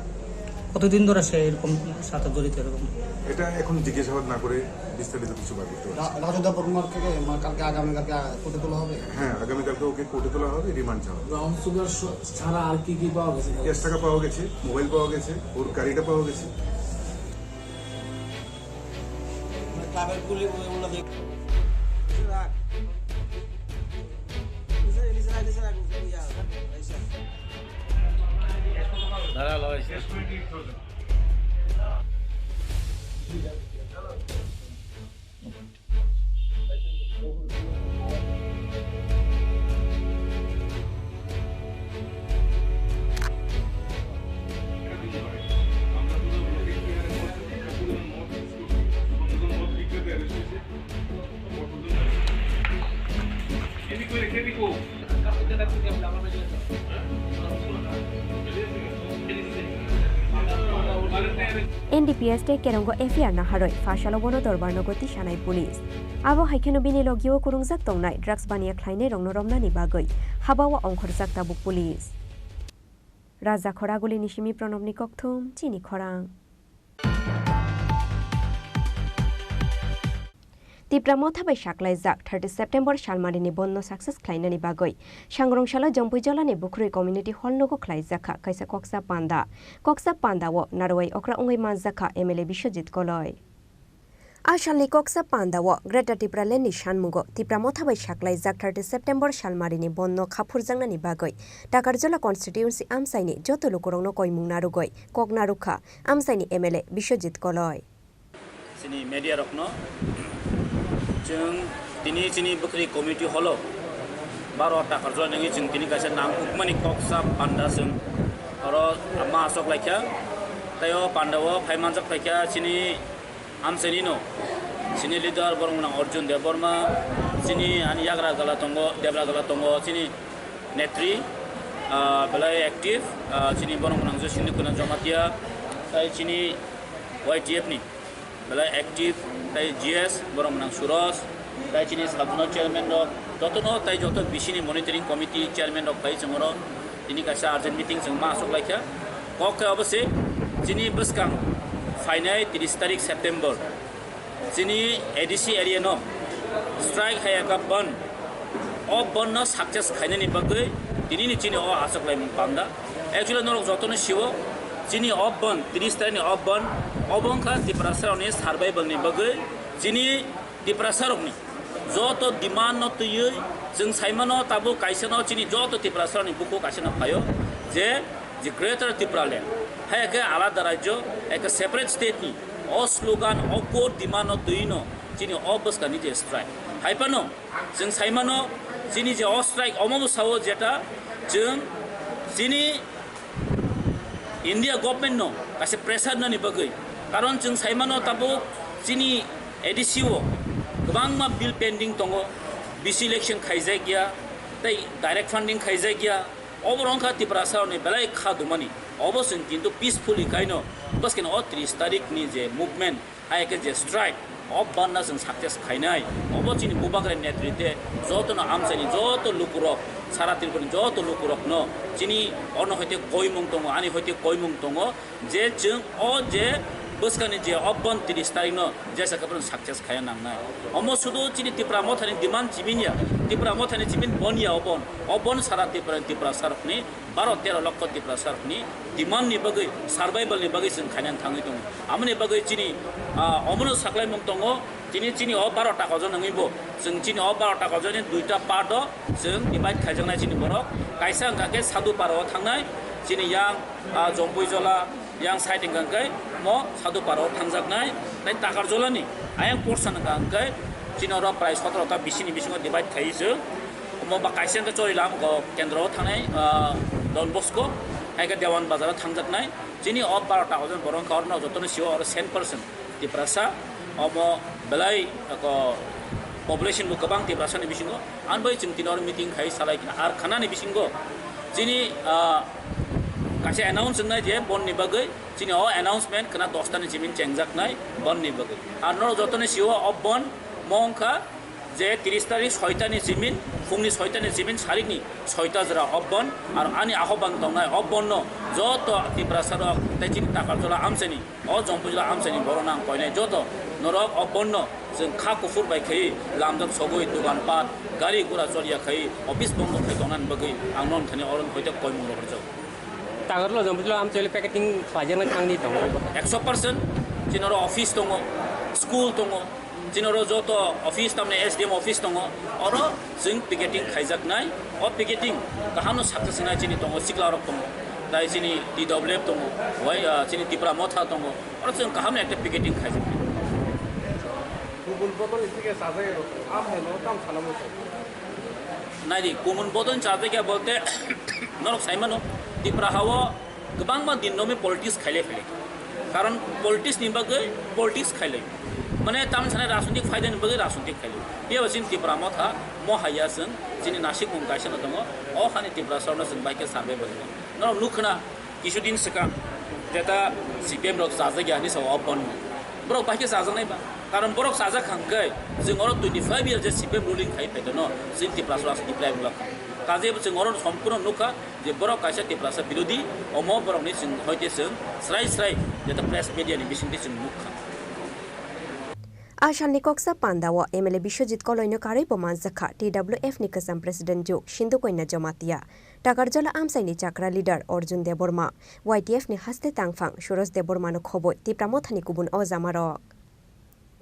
কতদিন ধরে সে এরকম সাথে জড়িত? এরকম এটা এখন জিজ্ঞাসাবাদ না করে বিস্তারিত কিছু বার করতে হবে। হ্যাঁ, আগামীকালকে ওকে কোর্টে তোলা হবে, রিমান্ড চাওয়া হবে। ব্রাউন সুগার ছাড়া আর কি কি পাওয়া গেছে? ক্যাশ টাকা পাওয়া গেছে, মোবাইল পাওয়া গেছে, ওর গাড়িটা পাওয়া গেছে। NDPS te kerongo FIR na haroi fashalo bono dorbar nogoti shanai police abo haikeno bini logio kurungjak tongnai drugs bania khlainai rongno romna ni bagoi habawa ongkhorjak tabuk police Raja Khoraguli Nishimi Pranobni Kokthum Chini Khorang Tipra mothabai saklaijak 30 September salmarini bonno success khlainani bagoi sangrongshalo jompuijolani bukrui community hall nogo khlaijakha kaisa koksa panda wo narwai okra ongai manjakha MLA Bishojit Koloi Asalni koksa panda wo Greater Tripura Leni Shanmugo Tipra mothabai saklaijak 30 September salmarini bonno khapurjangnani bagoi Takarjola constituency amsaini joto lokorongno koimung narugoi koknarukha amsaini MLA Bishojit Koloi Sini media rokno जों दिनै जोंनि बख्रि कमिटि हलाव 12 टा खर्च नङि जों दिनै गासे नाम उकमानि कक्सा पान्डा जों आरो मा असक लायखा तायो पान्डाव फाइमानजक फायखा जोंनि आमसेनि न जोंनि लिडार बरमना अर्जुन देबबर्मा जोंनि आनि याग्रा गला दंगो देबरा गला दंगो जोंनि नेत्री बेलाय एक्टिभ जोंनि बरमना जो सिनि कुना जमातिया ताय जोंनि YTF नि बेलाय एक्टिभ ताई GS बरमनां सुरस ताई चिनि साबनो चेयरमैन रक जतनो ताई जत बिसिनि मनिटरिंग कमिटी चेयरमैन रक फाइ जोंरो दिनै गासा अर्जेन्ट मिटिं जों मा आसक लायखा कके अबसे जिनि बसकां फाइनाय 30 तारिख सेप्टेम्बर जिनि एडिसि एरिया न स्ट्राइक हायाका बन अ बन न सक्सेस खाइनानि बगै दिनै चिनि अ आसक लायमु पान्दा एक्चुअली नरक जतनो शिव जिनि अ बन 30 तारिखनि अ बन अबंखा दिप्रासारनि सार्भाइभलनि बगै जिनि दिप्रासारनि जत डिमान्ड न तुयै जों साइमानो ताबो काइसेनो जिनि जत दिप्रासारनि बुकु काइसेनो फायो जे जे ग्रेटर त्रिपुरालेण्ड हायके आलादा राज्य एक सेपारेट स्टेटनि अ स्लोगान अ कोड डिमान्ड न तुयनो जिनि अ बसकानि जे स्ट्राइक हाइपानो जों साइमानो जिनि जे अ स्ट्राइक अमबो सावो जेटा जों जिनि इंडिया गभर्नमेंट नो कासे प्रेसार ननि बगै कारण जों साइमानो ताबो जिनि एडिसिओ गोबां मा बिल पेंडिंग दङ बिसि इलेक्शन खाइजाय गया तै डाइरेक्ट फंडिंग खाइजाय गया अबरंखा त्रिपुरासारनि बेलाय खादुमानि अबसों किन्तु पीसफुली काइनो बस केन 30 तारिख नि जे मूवमेंट आयके जे स्ट्राइक অব্বান্না जों সাকসেস খাইনাই অব চিনি বুবাগ্রের নেতৃত্বে যত না আমসানি যত লুকুরক সারা ত্রিপুরাनि যত লুকুরক ন চিনি অন্য হইতে কইমুং দङ আনি হইতে কইমুং দङ যে जों যে বসকানি যে অব্বান 30 তারিখ ন যে সাকাপন সাকসেস খায়া নাংনাই অম শুধু চিনি ত্রিপুরা মথানি ডিমান্ড চিবিনিয়া ত্রিপুরা মথানি চিবিন বনিয়া অবন সারা ত্রিপুরা সারকনি 12-13 লক্ষ ত্রিপুরা সারকনি ডিমান্ডनि बागै সার্ভাইভালनि बागै जों खायनानै थाङै दङ आमनि बागै चिनि अमनो साख्लायमुं दङ चिनि 12 टाका जन नङैबो जों चिनि 12 टाका जन दुइटा पार्ट जों डिभाइड खायजांनाय चिनि बरक कायसा गाके सादु पाराव थांनाय चिनि यां जम्बुइजला yang साइडिं गांकै म सादु पाराव थांजागनाय नाय टाकार जलानि आयं पर्सन गांकै चिनर प्राय 17 टा बिसिनि बिसिङाव डिभाइड खायैसो म बा कायसेंखौ चरिलाम केन्द्रआव थानाय डन बस्को आइका देवान बाजाराव थांजागनाय चिनि 12 टाका जन बरं खावरनाव जतन सिव आरो 100% टिप्रासा अम बेलाय पपुलेशन बो गोबां टिप्रासानि बिसिङाव आनबै जों दिनर मिटिं खाय सालाय आर खानानि बिसिङाव चिनि कासे एनाउन्स जोंनाय जे बननि बागै चिनि एनाउन्समेन्ट खोना 10 तानि जिमिन चेंजाकनाय बननि बागै आर न जतन सिव अफ बन मंखा जे 30 तारिख 6 तानि जिमिन फुंनि 6 तानि जिमिन सारिनि 6 ता जरा अबन आरो आनि आहबान दंनाय अबन जत टिप्रासार ताइचिन टाका जला आमसेनि जम्पुजला आमसेनि बरनां कयनाय जत नरक अबन जों खा कुफुर बायखै लामदक सगै दुकानपाट गारि गुरा चलियाखै अफिस बंद खायदनान बगै आं नन थानि अरन खयते कयमुं रबजौ टागरल जम्पुजला आमसेनि पेकेटिं फाजेना थांनि दङ 100% चिनर अफिस दङ स्कुल दङ चिनर जत अफिस तामने एसडीएम अफिस दङ अर जों पिकेटिं खायजाकनाय पिकेटिं गाहानो साक्सेसनाय चिनि दङ सिक्लारक दङ दाय चिनि टीडब्ल्यूएफ दङ वाय चिनि टिप्रा मथा दङ अर जों गाहानो एकटा पिकेटिं खायजाकनाय गुबुन बदल इसिके साजाय आम हेलो ताम खालामो नायदि गुबुन बदल साजाय बोलते नरक साइमानो टिप्रा हावा गोबां मा दिननोमे पलिटिक्स खायले फैले कारण पलिटिक्स नि बागै पलिटिक्स खायले माने ताम साने राजनीतिक फायदानि बागै राजनीतिक खायले बेबासिन टिप्रा मथा महाया जों जिनि नासिक मुं गायसनो दङ अ हानि टिप्रा सरना जों बाइके साबे बदल न नुखना किसुदिन सिगां जेता सिपिएम रक साजायानि साव अपन ब्रक बाइके साजानाय बा कारण ब्रक साजाखांखै जों अर 25 इयार जे सिपिएम रुलिं खाय फैदोन जों टिप्रा सरा डिप्लाय बुला काजे जों अर सम्पूर्ण नुखा जे ब्रक कायसा टिप्रासा बिरोधी अम ब्रकनि जों हयते जों स्राय जेता प्रेस मिडियानि बिसिंति जों नुखा आसामनि कक्सा पान्दाव एमएलए बिश्वजित कलयनो कारै बमानजाखा टीडब्ल्यूएफ नि कसम प्रेसिडेंट जो सिन्धु कन्या जमातिया टाकारजला आमसाइनि चाक्रा लिडार अर्जुन देबर्मा वाइटीएफ नि हास्ते तांफां सुरज देबर्मानो खबय तिप्रामथानि गुबुन अजामारक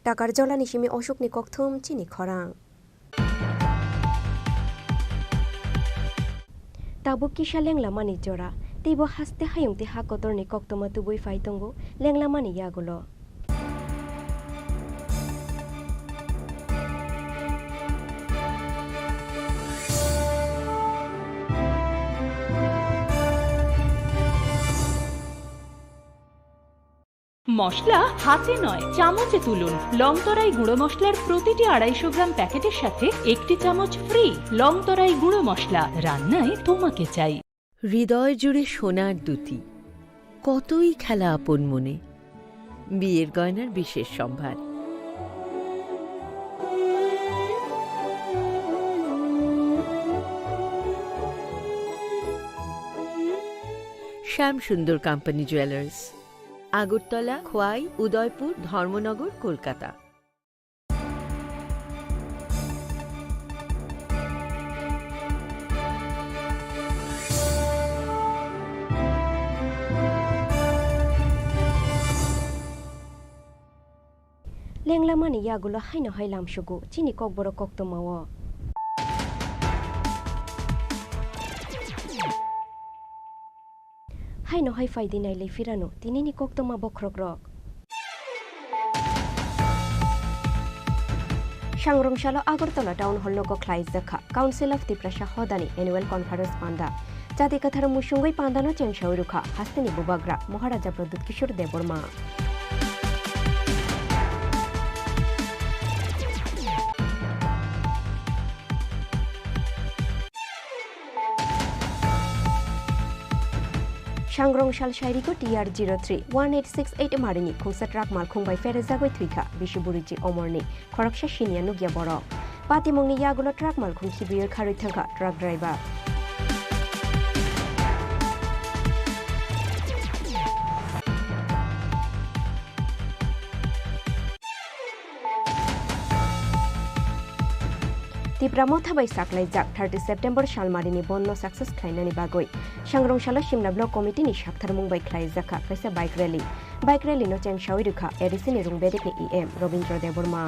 टाकारजला निसिमि अशोकनि कक्थुम चिनि खरां ताबुकिसा लेंलामानि जरा तेबो हास्ते हायुंति हाकतरनि कक्तमा तुबुइ फाइतंगो लेंलामानि यागुलो মশলা হাতে নয় চামচে তুলুন লংতরাই গুঁড়ো মশলার প্রতিটি 250 গ্রাম প্যাকেটের সাথে একটি চামচ ফ্রি লংতরাই গুঁড়ো মশলা রান্নায় তোমাকে চাই হৃদয় জুড়ে সোনার দুটি কতই খেলা আপন মনে বিয়ের গয়নার বিশেষ সম্ভার শ্যাম সুন্দর কোম্পানি জুয়েলার্স আগরতলা খোয়াই উদয়পুর ধর্মনগর কলকাতা लेंलामानि यागुलो हाइनो हाइलामसुगु चिनि ककबरक कक्तमाव हाइनो हाइ फाइदिनाय लेफिरानो तिनिनि कक्तमा बख्रग्रक सांग्रंशालो आगरतला टाउन हल नको ख्लाइजाखा काउन्सिल अफ तिप्रासा हदानि एनुअल कन्फारेन्स पान्दा जाति कथार मुसुंगै पान्दानो चेंसाव रुखा हास्तिनि बुबाग्रा महाराजा प्रद्युत किशोर देबर्मा सांग्रंशाल शायरिको TR03 1868 मारिनी खुंसा ट्राक मालखुंबाय फेरेजागै थुइखा बिशुबुरिजि अमरनि खरकसा सिनिया नुगिया बरक पातिमंनि यागुलो ट्राक मालखुं खिबियर खारै थांखा truck driver Tipra mothabai saklaijak 30 September Shalmarini bonno success khlainani bagoi Sangrongshalo Shimla Block Committee ni sakthar mungbai khlaijaka kaisa bike rally no cheng shawirukha edisi ni rungbedik ni EM Robindra Deborma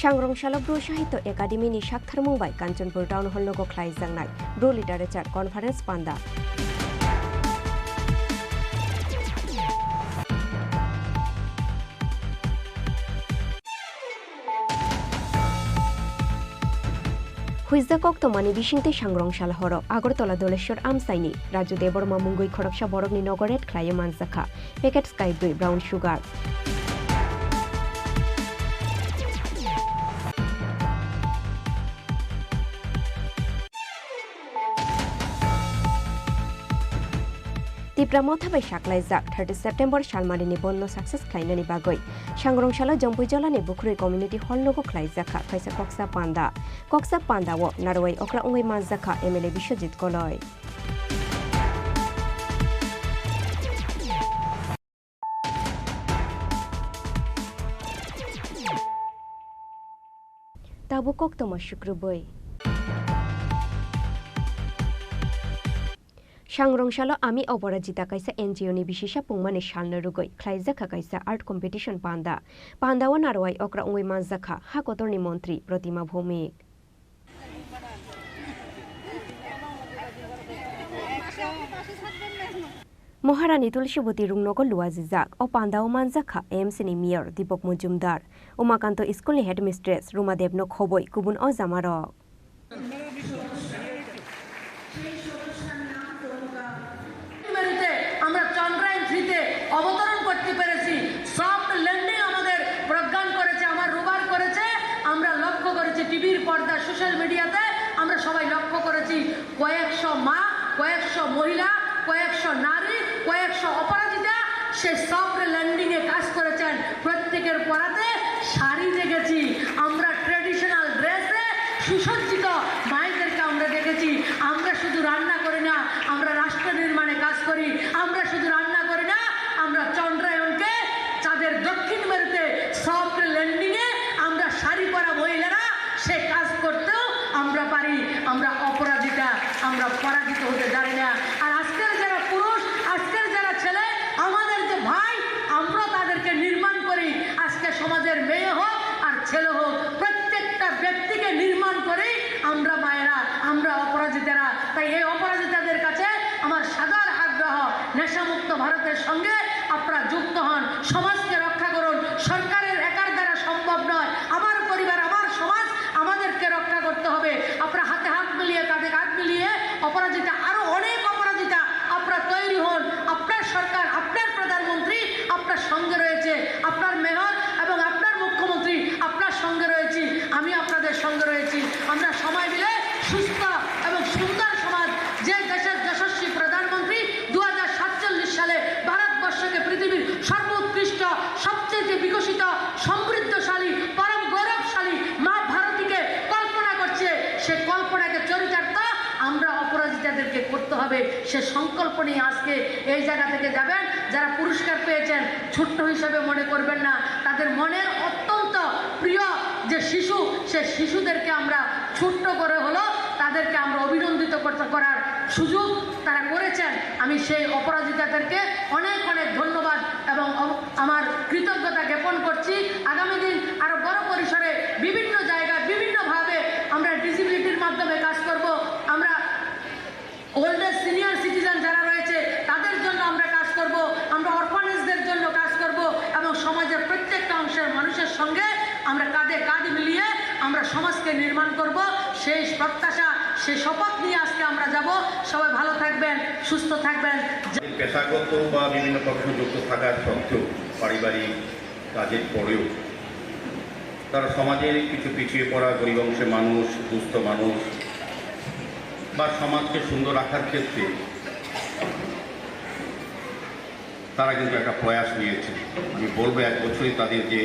सांग्रंशाल ब्रु साहित्य एकाडेमिनि साकथार मुंबाइ कांचनपुर टाउन हल लोगो ख्लाइजांनाय ब्रु लिटारेचार कनफारेन्स पान्दा हुइजा कक्तमानि बिसिंते सांग्रंशाल हर आगरतला दलेश्वर आमसाइनि राजु देबरमा मुंगै खरकसा बरकनि नगरेट ख्लायो मानजाखा पेकेट स्काई 2 brown sugar Tipra mothabai saklaijak 30 September Shalmarini bonno success khlainani bagoi Sangrongshalo Jampuijolani Bukhuri community hall logo khlaijaka kaisa koksa panda wo narwai okra ungoi manjaka MLA Bishojit Koloi Tabu koktoma shukruboi सांग्रंशालो आमी अपराजिता कायसा NGO नि बिशेषा पुंगमाने शालनो रुगै ख्लाइजाखा कायसा आर्ट कम्पिटिशन पान्दावा नारवाई अक्रा उंगै मानजाखा हाकतरनि मन्त्री प्रतिमा भौमिक महारानी तुलसीवती रुंगनगो लुवाजिजाक ओ पान्दावा मानजाखा AMC नि मेयर दीपक मजुमदार उमाकान्त स्कुलनि हेडमिस्ट्रेस रुमा देबनो खबय गुबुन अ जामारक অবতরণ করতে পেরেছি সফট ল্যান্ডিং আমাদের প্রজ্ঞান করেছে আমার রোবার করেছে আমরা লক্ষ্য করেছি টিভির পর্দা সোশ্যাল মিডিয়াতে আমরা সবাই লক্ষ্য করেছি কয়েকশো মা কয়েকশো মহিলা কয়েকশো নারী কয়েকশো অপরাজিতা সে সফট ল্যান্ডিং এ কাজ করেছেন প্রত্যেকের পরাতে শাড়ি দেখেছি আমরা ট্র্যাডিশনাল ড্রেসে সুসজ্জিত মায়েদেরকে আমরা দেখেছি আমরা শুধু রান্না করি না আমরা রাষ্ট্র নির্মাণে কাজ করি আমরা শুধু রান্না করি না আমরা চন্দ্রায়নকে চাঁদের দক্ষিণ মেরুতে সফট ল্যান্ডিং এ আমরা শাড়ি পরা মহিলারা সে কাজ করতেও আমরা পারি আমরা অপরাজিতা আমরা পরাজিত হতে জানি না আর আজকের যারা পুরুষ আজকের যারা ছেলে আমাদের যে ভাই আমরা তাদেরকে নির্মাণ করি আজকে সমাজের মেয়ে হোক আর ছেলে হোক প্রত্যেকটা ব্যক্তিকে নির্মাণ করি আমরা মায়েরা আমরা অপরাজিতারা তাই এই অপরাজিতাদের কাছে আমার সাদর আগ্রহ নেশামুক্ত ভারতের সঙ্গে আপনারা যুক্ত হন সমাজকে রক্ষা করুন সরকারের একার দ্বারা সম্ভব নয় আমার পরিবার আমার সমাজ আমাদেরকে রক্ষা করতে হবে আপনারা হাতে হাত মিলিয়ে কাঁধে কাঁধ মিলিয়ে অপরাজিতা আরো অনেক অপরাজিতা আপনারা তৈরি হন আপনার সরকার আপনার প্রধানমন্ত্রী আপনার সঙ্গে রয়েছে আপনার মেয়র এবং আপনার মুখ্যমন্ত্রী আপনার সঙ্গে রয়েছে আমি আপনাদের সঙ্গে রয়েছি আমরা সবাই মিলে সুস্থ এবং সুন্দর সমাজ যে দেশের যশস্বী প্রধানমন্ত্রী 2047 সালে ভারতবর্ষকে পৃথিবীর সর্বোৎকৃষ্ট সবচেয়ে বিকশিত সমৃদ্ধশালী পরম গৌরবশালী মা ভারতীকে কল্পনা করছে সে কল্পনাকে চরিতার্থ আমরা অপরাজিতাদেরকে করতে হবে সে সংকল্প নিয়ে আজকে এই জায়গা থেকে যাবেন যারা পুরস্কার পেয়েছেন ছোট্ট হিসেবে মনে করবেন না তাদের মনের অত্যন্ত প্রিয় যে শিশু সে শিশুদেরকে আমরা ছোট্ট করে হলো তাদেরকে আমরা অভিনন্দিত করার সুযোগ তারা করেছেন আমি সেই অপরাজিতাদেরকে অনেক অনেক ধন্যবাদ এবং আমার কৃতজ্ঞতা জ্ঞাপন করছি আগামী দিন আরো বড় পরিসরে বিভিন্ন জায়গায় বিভিন্নভাবে আমরা ডিসেবিলিটির মাধ্যমে কাজ করব আমরা ওল্ড এজ সিনিয়র সিটিজেন যারা রয়েছে তাদের জন্য আমরা কাজ করব আমরা অরফানেজদের জন্য কাজ করব এবং সমাজের প্রত্যেকটা অংশের মানুষের সঙ্গে আমরা কাঁধে কাঁধ মিলিয়ে আমরা সমাজকে নির্মাণ করব সেই প্রত্যাশা সেই শপথ নিয়ে আজকে আমরা যাব সবাই ভালো থাকবেন সুস্থ থাকবেন পেশাগত বা বিভিন্ন পক্ষে যুক্ত থাকার সত্ত্বেও পারিবারিক কাজের পরেও তারা সমাজের কিছু পিছিয়ে পড়া গরিব অংশের মানুষ, দুস্থ মানুষ বা সমাজকে সুন্দর রাখার ক্ষেত্রে তারা কিন্তু একটা প্রয়াস নিয়েছে। আমি বলবো 1 বছরই তাদের যে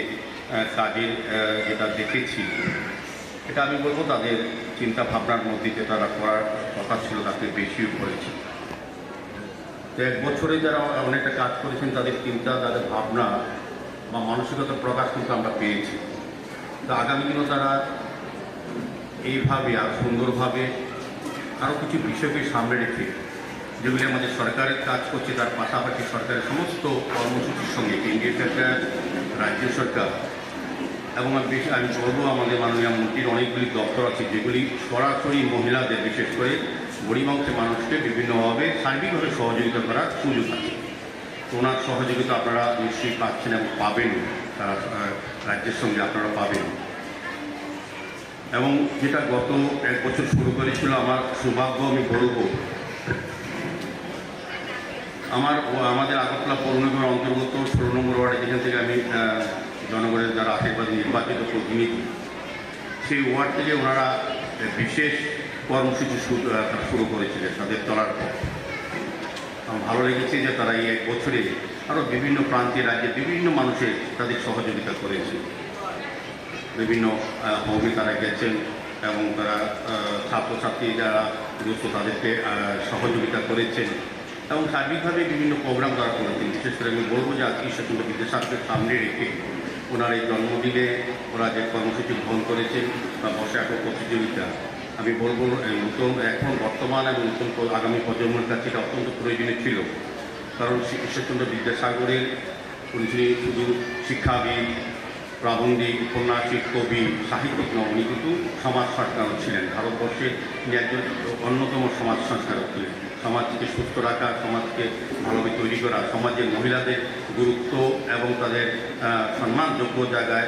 কাজের যেটা দেখেছি, এটা আমি বলবো তাদের চিন্তা ভাবনার মধ্যে যে তারা করার কথা ছিল তাতে বেশিও করেছে। তো 1 বছরে যারা অনেকটা কাজ করেছেন তাদের চিন্তা, তাদের ভাবনা বা মানসিকতার প্রকাশ কিন্তু আমরা পেয়েছি। তো আগামী দিনও তারা এইভাবে আর সুন্দরভাবে আরও কিছু বিষয়কে সামনে রেখে যেগুলি আমাদের সরকারের কাজ করছে তার পাশাপাশি সরকারের সমস্ত কর্মসূচির সঙ্গে কেন্দ্রীয় সরকার, রাজ্য সরকার এবং আমি বলবো আমাদের মাননীয় মন্ত্রীর অনেকগুলি দপ্তর আছে যেগুলি সরাসরি মহিলাদের, বিশেষ করে গরিব অংশের মানুষকে বিভিন্নভাবে সার্বিকভাবে সহযোগিতা করার সুযোগ আছে। ওনার সহযোগিতা আপনারা নিশ্চয়ই পাচ্ছেন এবং পাবেন, তারা রাজ্যের সঙ্গে আপনারা পাবেন। এবং যেটা গত 1 বছর শুরু করেছিল, আমার সৌভাগ্য আমি বলবো আমাদের আগরতলা পৌর নিগমের অন্তর্গত 16 নম্বর ওয়ার্ডে, যেখান থেকে আমি জনগণের যারা আশীর্বাদ নির্বাচিত প্রতিনিধি, সেই ওয়ার্ড থেকে ওনারা বিশেষ কর্মসূচি শুরু করেছিলেন তাদের চলার পর। আমার ভালো লেগেছে যে তারা এই 1 বছরে আরও বিভিন্ন প্রান্তে রাজ্যে বিভিন্ন মানুষের তাদের সহযোগিতা করেছে। বিভিন্ন হোমে তারা গেছেন এবং তারা ছাত্রছাত্রী যারা দুস্থ তাদেরকে সহযোগিতা করেছেন এবং সার্বিকভাবে বিভিন্ন প্রোগ্রাম তারা করেছেন। বিশেষ করে আমি বলবো যে আজকে ঈশ্বরচন্দ্র বিদ্যাসাগরকে সামনে রেখে ওনার এই জন্মদিনে ওরা যে কর্মসূচি গ্রহণ করেছেন বা বসে আঁকো প্রতিযোগিতা, আমি বলবো নতুন এখন বর্তমান এবং নতুন আগামী প্রজন্মের কাছে এটা অত্যন্ত প্রয়োজনীয় ছিল। কারণ ঈশ্বরচন্দ্র বিদ্যাসাগরের উনি শুধু শিক্ষাবিদ, প্রাবন্ধিক, উপন্যাসিক, কবি, সাহিত্যিক নয়, উনি কিন্তু সমাজ সংস্কারক ছিলেন। ভারতবর্ষের তিনি একজন অন্যতম সমাজ সংস্কারক ছিলেন। সমাজকে সুস্থ রাখা, সমাজকে ভালোভাবে তৈরি করা, সমাজের মহিলাদের গুরুত্ব এবং তাদের সম্মানযোগ্য জায়গায়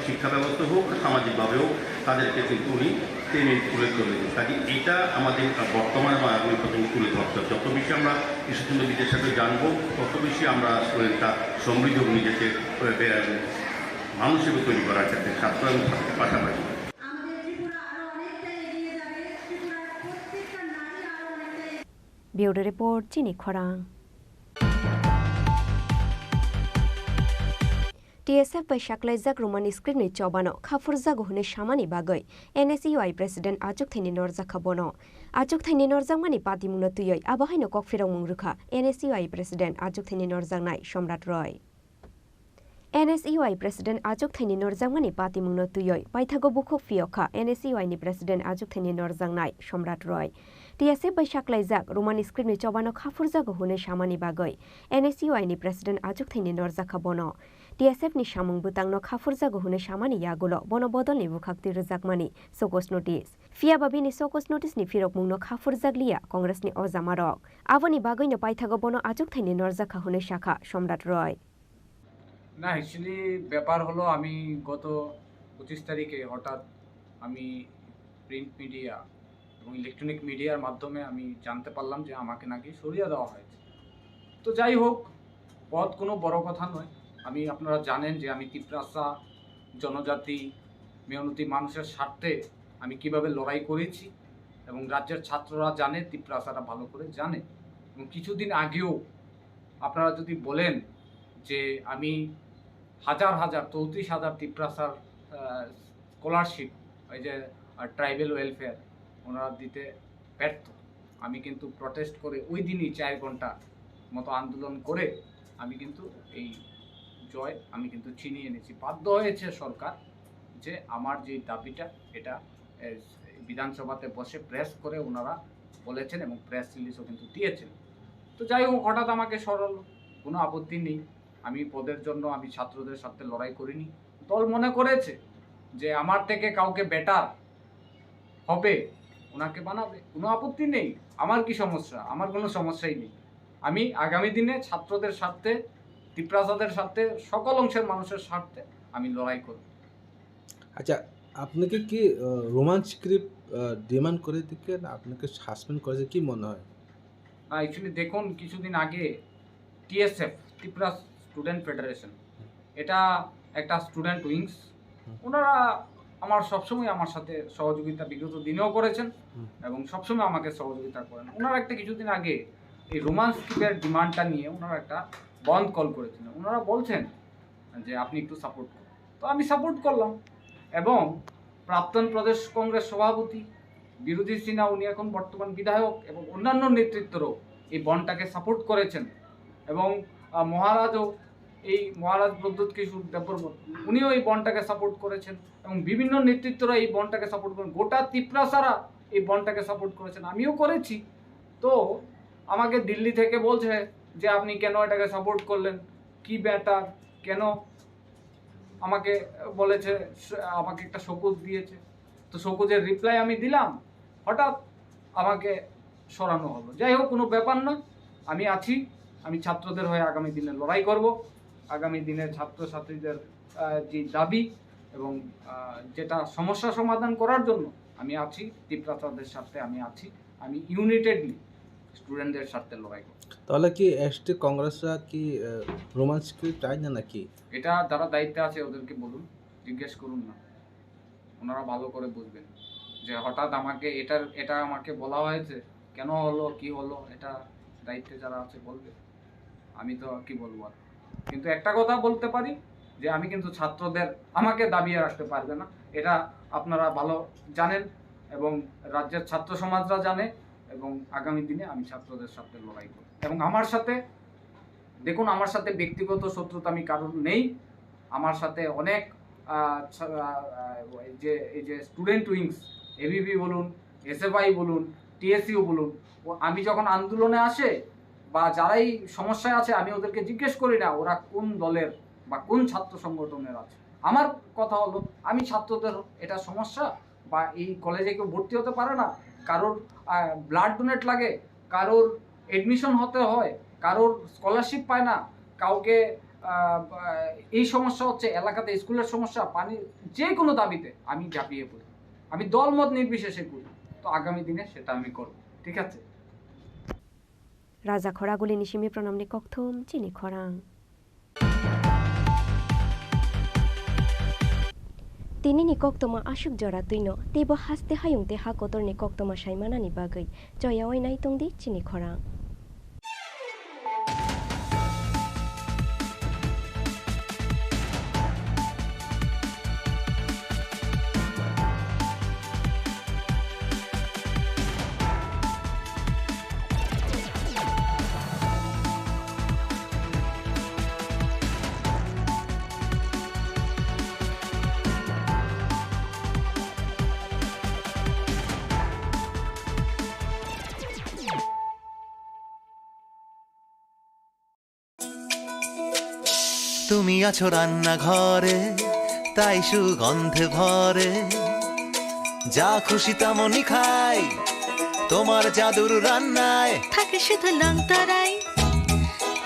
শিক্ষা ব্যবস্থা হোক, সামাজিকভাবেও তাদেরকে কিন্তু উনি টেনে তুলে ধরেছেন। কাজে এটা আমাদের বর্তমান এবং আগামী প্রজন্ম তুলে ধরতে হবে। যত বেশি আমরা ঈশ্বরচন্দ্র বিদ্যাসাগরকে জানবো, তত বেশি আমরা একটা সমৃদ্ধ নিজেকে মানুষ হিসেবে তৈরি করার ক্ষেত্রে ছাত্র এবং ছাত্রের পাশাপাশি। ব্যুরো রিপোর্ট, চিনি খরাং। TSF bai shaklaijak romani screen ni chobano khafurjak hune samani bagai NSUI president ajok thaini norjak bono ajok thaini norjak mani pati mungno tuyoi abahaino kokfirong mungrukha NSUI president ajok thaini norjak nai Somrat Roy NSUI president ajok thaini norjak mani pati mungno tuyoi paithago bukhok fiokha NSUI ni president ajok thaini norjak nai Somrat Roy TSF bai shaklaijak romani screen ni chobano khafurjak hune samani bagai NSUI ni president ajok thaini norjak bono TSF ni samung butangno khafurjak hune samani yagulo bono bodol ni bukhakti rjakmani sokos notice fia babi ni sokos notice ni firok mungno khafurjak liya congress ni ojamarok aboni bagoi no paithago bono ajok thaini norjak hune shakha Somrat Roy না অ্যাকচুয়ালি ব্যাপার হলো আমি গত 25 তারিখে হঠাৎ আমি প্রিন্ট মিডিয়া এবং ইলেকট্রনিক মিডিয়ার মাধ্যমে আমি জানতে পারলাম যে আমাকে নাকি সরিয়ে দেওয়া হয়েছে। তো যাই হোক, পদ কোনো বড় কথা নয়। আমি আপনারা জানেন যে আমি তিপ্রাসা জনজাতি মেহনতি মানুষের স্বার্থে আমি কিভাবে লড়াই করেছি এবং রাজ্যের ছাত্ররা জানে, তিপ্রাসারা ভালো করে জানে। এবং কিছুদিন আগেও আপনারা যদি বলেন যে আমি হাজার 34,000 তিপ্রাসার স্কলারশিপ ওই যে ট্রাইবেল ওয়েলফেয়ার ওনারা দিতে ব্যর্থ, আমি কিন্তু প্রটেস্ট করে ওই দিনই 4 ঘন্টা মতো আন্দোলন করে আমি কিন্তু এই জয় আমি কিন্তু ছিনিয়ে এনেছি। বাধ্য হয়েছে সরকার যে আমার যে দাবিটা এটা বিধানসভাতে বসে প্রেস করে ওনারা বলেছেন এবং প্রেস রিলিজও কিন্তু দিয়েছেন। তো যাই হোক, হঠাৎ আমাকে সরল, কোনো আপত্তি নেই। আমি পদের জন্য আমি ছাত্রদের সাথে লড়াই করিনি। দল মনে করেছে যে আমার থেকে কাউকে বেটার হবে ওনাকে বানাবে, কোনো আপত্তি নেই। আমার কি সমস্যা? আমার কোনো সমস্যাই নেই। আমি আগামী দিনে ছাত্রদের স্বার্থে, তিপ্রাসাদের স্বার্থে, সকল অংশের মানুষের স্বার্থে আমি লড়াই করব। আচ্ছা, আপনাকে কি রোমান স্ক্রিপ্ট ডিমান্ড করে দিকে আপনাকে সাসপেন্ড করেছে কি মনে হয়? অ্যাকচুয়ালি দেখুন, কিছুদিন আগে TSF ত্রিপুরা স্টুডেন্ট ফেডারেশন, এটা একটা স্টুডেন্ট উইংস। ওনারা আমার সবসময় আমার সাথে সহযোগিতা বিগত দিনেও করেছেন এবং সবসময় আমাকে সহযোগিতা করেন। ওনারা একটা কিছুদিন আগে এই রোমান্স স্ক্রিপ্টের ডিমান্ডটা নিয়ে ওনারা একটা বন্ধ কল করেছিলেন। ওনারা বলছেন যে আপনি একটু সাপোর্ট করুন, তো আমি সাপোর্ট করলাম এবং প্রাক্তন প্রদেশ কংগ্রেস সভাপতি বিরোধী সিনহা, উনি এখন বর্তমান বিধায়ক, এবং অন্যান্য নেতৃত্বরাও এই বনটাকে সাপোর্ট করেছেন এবং মহারাজও, এই মহারাজ প্রদ্যুৎ কিশোর দেববর্মন, উনিও এই বনটাকে সাপোর্ট করেছেন এবং বিভিন্ন নেতৃত্বরা এই বনটাকে সাপোর্ট করেন। গোটা ত্রিপুরা সারা এই বনটাকে সাপোর্ট করেছেন, আমিও করেছি। তো আমাকে দিল্লি থেকে বলছে যে আপনি কেন এটাকে সাপোর্ট করলেন, কি ব্যাটার, কেন, আমাকে বলেছে, আমাকে একটা শোকজ দিয়েছে। তো শোকজের রিপ্লাই আমি দিলাম, হঠাৎ আমাকে সরানো হলো। যাই হোক, কোনো ব্যাপার না, আমি আছি, আমি ছাত্রদের হয়ে আগামী দিনে লড়াই করব। আগামী দিনে ছাত্রছাত্রীদের যে দাবি এবং যেটা সমস্যা সমাধান করার জন্য আমি আছি, ত্রিপুরাদের সাথে আমি আছি, আমি ইউনাইটেডলি স্টুডেন্টদের সাথে লড়াই করব। তাহলে কি এসটি কংগ্রেসরা কি রোমান্স স্ক্রিপ্ট চাই না নাকি? এটা যারা দায়িত্বে আছে ওদেরকে বলুন, জিজ্ঞেস করুন না, ওনারা ভালো করে বুঝবেন যে হঠাৎ আমাকে এটা আমাকে বলা হয়েছে, কেন হলো, কি হলো, এটা দায়িত্বে যারা আছে বলবে, আমি তো কি বলবো আর। কিন্তু একটা কথা বলতে পারি যে আমি কিন্তু ছাত্রদের আমাকে দাবিয়ে রাখতে পারবে না, এটা আপনারা ভালো জানেন এবং রাজ্যের ছাত্র সমাজরা জানে, এবং আগামী দিনে আমি ছাত্রদের সাথে লড়াই করব। এবং আমার সাথে দেখুন, আমার সাথে ব্যক্তিগত শত্রুতা আমি কারণ নেই, আমার সাথে অনেক এই যে স্টুডেন্ট উইংস, এবিবি বলুন, এসএফআই বলুন, টিএসইউ বলুন, আমি যখন আন্দোলনে আসে বা যারাই সমস্যায় আছে, আমি ওদেরকে জিজ্ঞেস করি না ওরা কোন দলের বা কোন ছাত্র সংগঠনের আছে। আমার কথা হলো, আমি ছাত্রদের এটা সমস্যা বা এই কলেজে কেউ ভর্তি হতে পারে না, কারোর ব্লাড ডোনেট লাগে, কারোর এডমিশন হতে হয়, কারোর স্কলারশিপ পায় না, কাউকে এই সমস্যা হচ্ছে এলাকাতে, স্কুলের সমস্যা, পানি, যে কোনো দাবিতে আমি ঝাঁপিয়ে পড়ি, আমি দলমত নির্বিশেষে করি। তো আগামী দিনে সেটা আমি করব, ঠিক আছে? রাজা খরাগুলি নিশিমি প্রণামনি ককথুম চিনি খরাং। তিনি নিকক্তমা আশুক জরা তুইন তেব হাসতে হায়ুংতে হাকতর নিকক্তমা সাইমানানি বাগৈ জয়াওই নাই তংদি চিনি খরাং। তুমি আছো রান্নাঘরে, তাই সুগন্ধে ভরে, যা খুশি তেমনই খাই, তোমার জাদুর রান্নায় থাকে শুধু লং তরাই,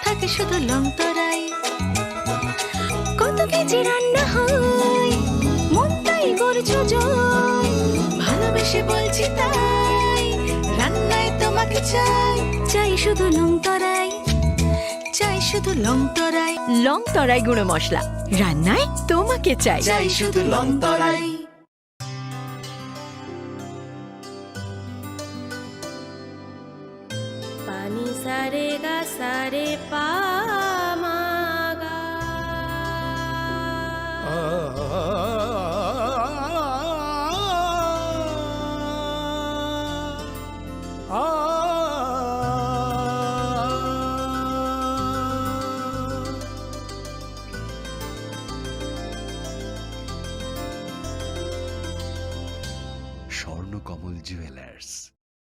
থাকে শুধু লং তরাই। কত কেজি রান্না হয় মন তাই করছো জয়, ভালোবেসে বলছি তাই, রান্নায় তোমাকে চাই, চাই শুধু লং তরাই, চাই শুধু লং তরাই। লং তরাই গুঁড়ো মশলা, রান্নায় তোমাকে চাই, চাই শুধু লং তরাই। পানি সারে গা সারে পা মা গা। স্বর্ণকমল জুয়েলার্স,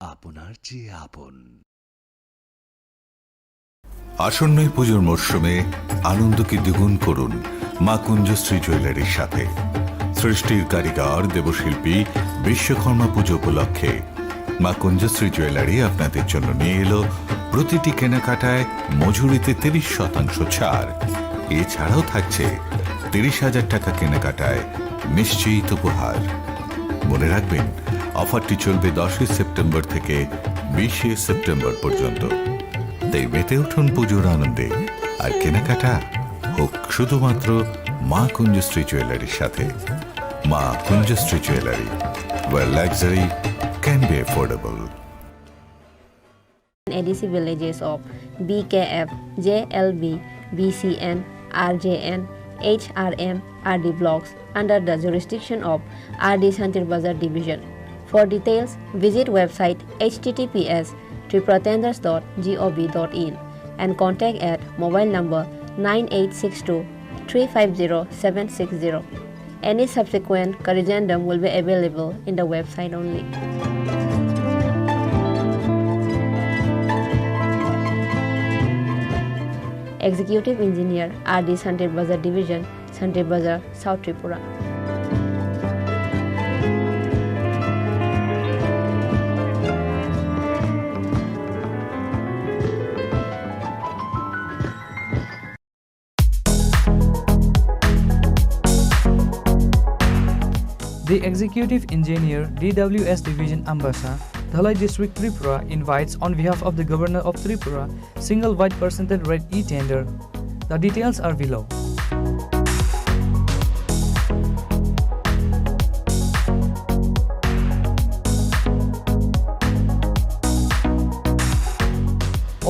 আপনার চেয়ে আপন। আসন্ন পুজোর মরশুমে আনন্দকে দ্বিগুণ করুন মা কুঞ্জশ্রী জুয়েলারির সাথে। সৃষ্টির কারিগর দেবশিল্পী বিশ্বকর্মা পুজো উপলক্ষে মা কুঞ্জশ্রী জুয়েলারি আপনাদের জন্য নিয়ে এলো প্রতিটি কেনাকাটায় মজুরিতে 30% ছাড়। এছাড়াও থাকছে 30,000 টাকা কেনাকাটায় নিশ্চিত উপহার। মনে রাখবেন, অফারটি চলবে 10 সেপ্টেম্বর থেকে 20 সেপ্টেম্বর পর্যন্ত। তাই মেতে উঠুন পুজোর আনন্দে আর কেনাকাটা হোক শুধুমাত্র মা কুঞ্জশ্রী জুয়েলারির সাথে। মা Kunjashree jewellery, where luxury can be affordable. ADC villages of BKF, JLB, BCN, RJN, HRM, RD blocks under the jurisdiction of RD Santir Bazar Division. For details, visit website https://tripratenders.gov.in and contact at mobile number 9862 350 760. Any subsequent corrigendum will be available in the website only. Executive Engineer, RD Santir Bazar Division, Santir Bazar, South Tripura. The Executive Engineer, DWS Division Ambassa, Dhalai District Tripura invites on behalf of the Governor of Tripura single white percentage rate e-tender. The details are below.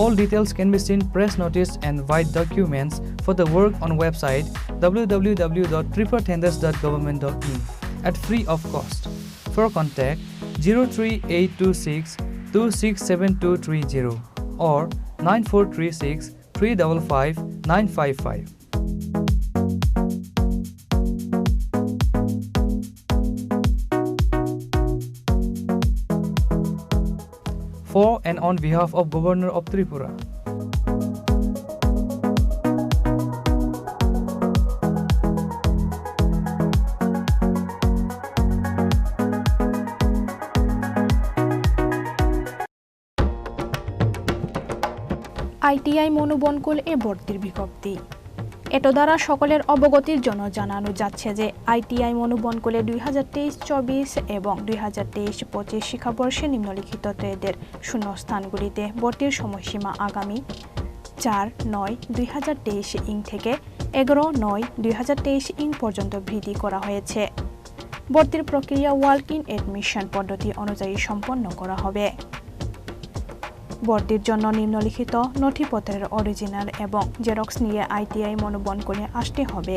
All details can be seen press notice and white documents for the work on website www.tripratenders.government.in at free of cost. For contact 03826 267230 or 9436 355 955. For and on behalf of Governor of Tripura. ITI Manubankul এ ভর্তির বিজ্ঞপ্তি। এটো দ্বারা সকলের অবগতির জন্য জানানো যাচ্ছে যে আইটিআই মনোবনকুলে 2023-24 এবং 2023-25 শিক্ষাবর্ষে নিম্নলিখিত ট্রেডের শূন্যস্থানগুলিতে ভর্তির সময়সীমা আগামী 4/9/2023 থেকে 11/9/2023 পর্যন্ত বৃদ্ধি করা হয়েছে। ভর্তির প্রক্রিয়া ওয়াক ইন এডমিশন পদ্ধতি অনুযায়ী সম্পন্ন করা হবে। ভর্তির জন্য নিম্নলিখিত নথিপত্রের অরিজিনাল এবং জেরক্স নিয়ে আইটিআই মনোবনকুলে আসতে হবে।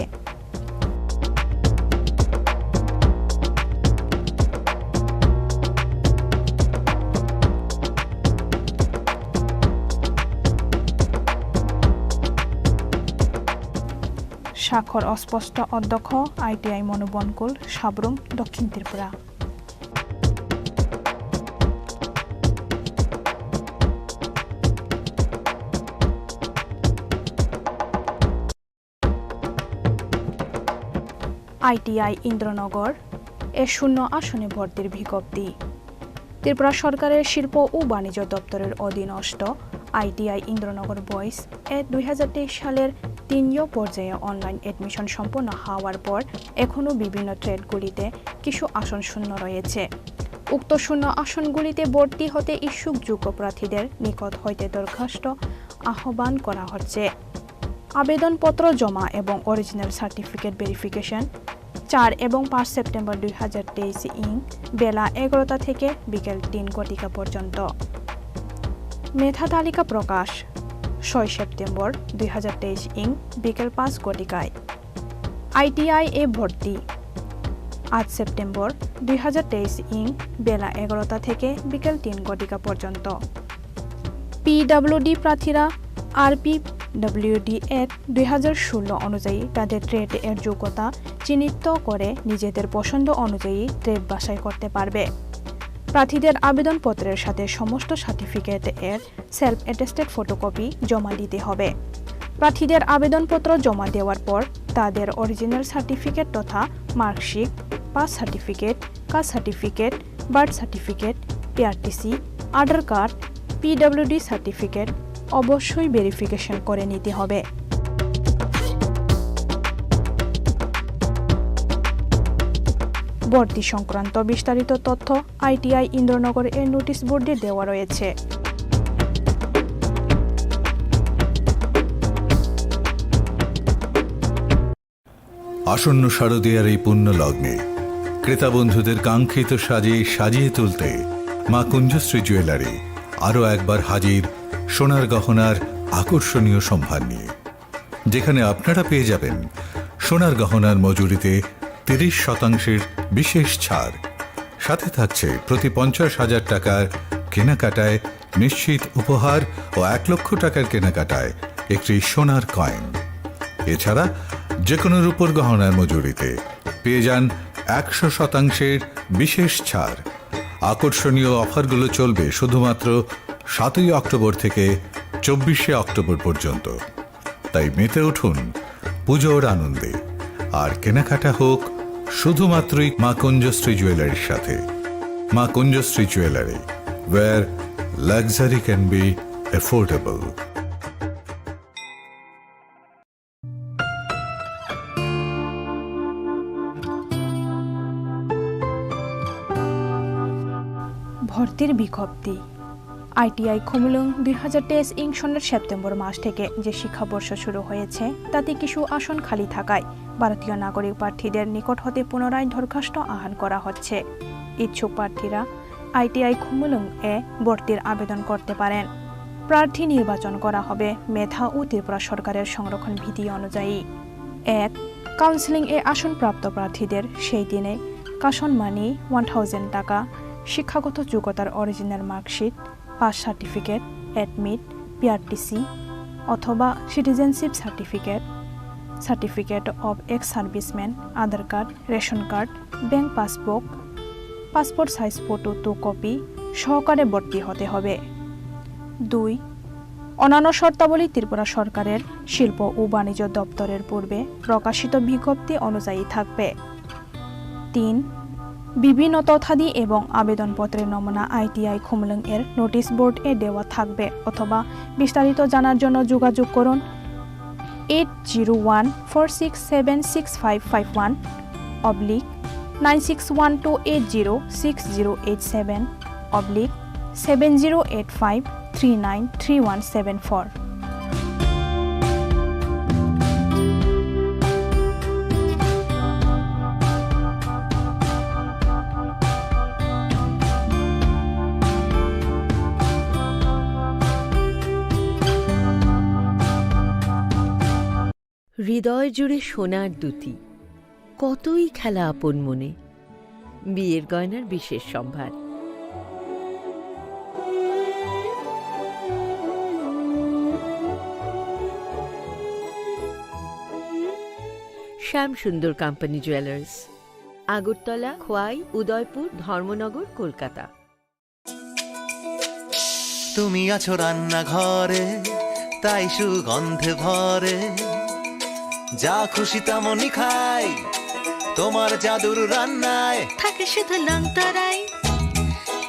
স্বাক্ষর অস্পষ্ট অধ্যক্ষ, আইটিআই মনোবনকুল, সাবরুম, দক্ষিণ ত্রিপুরা। আইটিআই ইন্দ্রনগর এ শূন্য আসনে ভর্তির বিজ্ঞপ্তি। ত্রিপুরা সরকারের শিল্প ও বাণিজ্য দপ্তরের অধীনস্থ আইটিআই ইন্দ্রনগর বয়েজ এ 2023 সালের 3 পর্যায়ে অনলাইন এডমিশন সম্পন্ন হওয়ার পর এখনও বিভিন্ন ট্রেডগুলিতে কিছু আসন শূন্য রয়েছে। উক্ত শূন্য আসনগুলিতে ভর্তি হতে ইচ্ছুক যোগ্য প্রার্থীদের নিকট হইতে দরখাস্ত আহ্বান করা হচ্ছে। আবেদনপত্র জমা এবং অরিজিনাল সার্টিফিকেট ভেরিফিকেশন 4 এবং 5 সেপ্টেম্বর 2023 বেলা 11টা থেকে বিকেল 3 ঘটিকা পর্যন্ত। মেধা তালিকা প্রকাশ 6 সেপ্টেম্বর 2023 বিকেল 5 ঘটিকায়। আইটিআই এ ভর্তি 8 সেপ্টেম্বর 2023 বেলা 11টা থেকে বিকেল 3 ঘটিকা পর্যন্ত। পিডব্লিউডি প্রার্থীরা আরপিডব্লিউডি অ্যাক্ট 2016 অনুযায়ী তাদের ট্রেড এর যোগ্যতা চিহ্নিত করে নিজেদের পছন্দ অনুযায়ী ট্রেড বাছাই করতে পারবে। প্রার্থীদের আবেদনপত্রের সাথে সমস্ত সার্টিফিকেট এর সেলফ অ্যাটেস্টেড ফটোকপি জমা দিতে হবে। প্রার্থীদের আবেদনপত্র জমা দেওয়ার পর তাদের অরিজিনাল সার্টিফিকেট তথা marksheet, pass certificate, caste certificate, birth certificate, PRTC, Aadhaar card, PWD certificate অবশ্যই ভেরিফিকেশন করে নিতে হবে। ভর্তি সংক্রান্ত বিস্তারিত তথ্য আইটিআই ইন্দ্রনগর এর নোটিশ বোর্ডে দেওয়া রয়েছে। আসন্ন শারদীয়ার এই পুণ্য লগ্নে ক্রেতা বন্ধুদের কাঙ্ক্ষিত সাজে সাজিয়ে তুলতে মা কুঞ্জশ্রী জুয়েলারি আরও একবার হাজির সোনার গহনার আকর্ষণীয় সম্ভার নিয়ে, যেখানে আপনারা পেয়ে যাবেন সোনার গহনার মজুরিতে 30% বিশেষ ছাড়, সাথে থাকছে প্রতি 50,000 টাকার কেনাকাটায় নিশ্চিত উপহার ও 1 লক্ষ টাকার কেনাকাটায় একটি সোনার কয়েন। এছাড়া যে কোনো রূপোর গহনার মজুরিতে পেয়ে যান 100% বিশেষ ছাড়। আকর্ষণীয় অফারগুলো চলবে শুধুমাত্র 7ই অক্টোবর থেকে 24শে অক্টোবর পর্যন্ত। তাই মেতে উঠুন পুজোর আনন্দে, আর কেনাকাটা হোক শুধুমাত্রই মা কুঞ্জশ্রী জুয়েলারির সাথে। মা Kunjashree jewellery, where luxury can be affordable. ভর্তির বিজ্ঞপ্তি। আইটিআই খুমলুং 2023 ইং সনের সেপ্টেম্বর মাস থেকে যে শিক্ষাবর্ষ শুরু হয়েছে তাতে কিছু আসন খালি থাকায় ভারতীয় নাগরিক প্রার্থীদের নিকট হতে পুনরায় দরখাস্ত আহ্বান করা হচ্ছে। ইচ্ছুক প্রার্থীরা আইটিআই খুমলুং এ ভর্তির আবেদন করতে পারেন। প্রার্থী নির্বাচন করা হবে মেধা ও ত্রিপুরা সরকারের সংরক্ষণ বিধি অনুযায়ী। 1. কাউন্সিলিং এ আসনপ্রাপ্ত প্রার্থীদের সেই দিনে কাশন মানি 1000 টাকা, শিক্ষাগত যোগ্যতার original marksheet, pass certificate, admit, PRTC অথবা citizenship certificate, certificate of ex serviceman, Aadhaar card, ration card, bank passbook, passport size photo 2 copy সহকারে ভর্তি হতে হবে। 2. অন্যান্য শর্তাবলী ত্রিপুরা সরকারের শিল্প ও বাণিজ্য দপ্তরের পূর্বে প্রকাশিত বিজ্ঞপ্তি অনুযায়ী থাকবে। 3. বিভিন্ন তথ্যাদি এবং আবেদনপত্রের নমুনা আইটিআই খুমলুং এর নোটিশ বোর্ড এ দেওয়া থাকবে, অথবা বিস্তারিত জানার জন্য যোগাযোগ করুন 8014676551 /9612806087 /7085393174। হৃদয় জুড়ে সোনার দুটি, কতই খেলা আপন মনে, বিয়ের গয়নার বিশেষ সম্ভার। Shyam Sundar company jewellers, Agartala, Khowai, Udaipur, Dharmanagar, Kolkata. তুমি আছো রান্নাঘরে, তাই সুগন্ধে ভরে, যা খুশি তেমনই খাই, তোমার জাদুর রান্নায় থাকে শুধু লংতরাই,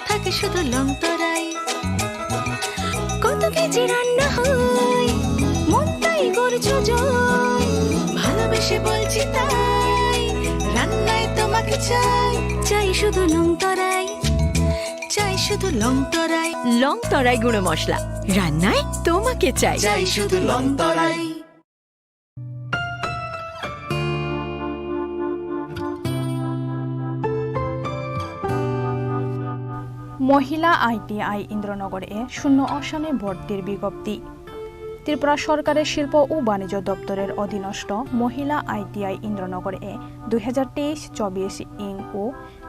থাকে শুধু লংতরাই। কত কেজি রান্না হয়, মন তাই করছো জয়, ভালোবেসে বলছি তাই, রান্নায় তোমাকে চাই, চাই শুধু লংতরাই, চাই শুধু লংতরাই। লংতরাই গুঁড়ো মশলা, রান্নায় তোমাকে চাই, চাই শুধু লংতরাই। মহিলা আইটিআই ইন্দ্রনগর এ 0 আসনে ভর্তির বিজ্ঞপ্তি। ত্রিপুরা সরকারের শিল্প ও বাণিজ্য দপ্তরের অধীনস্থ মহিলা আইটিআই ইন্দ্রনগর এ 2023-24 ইং ও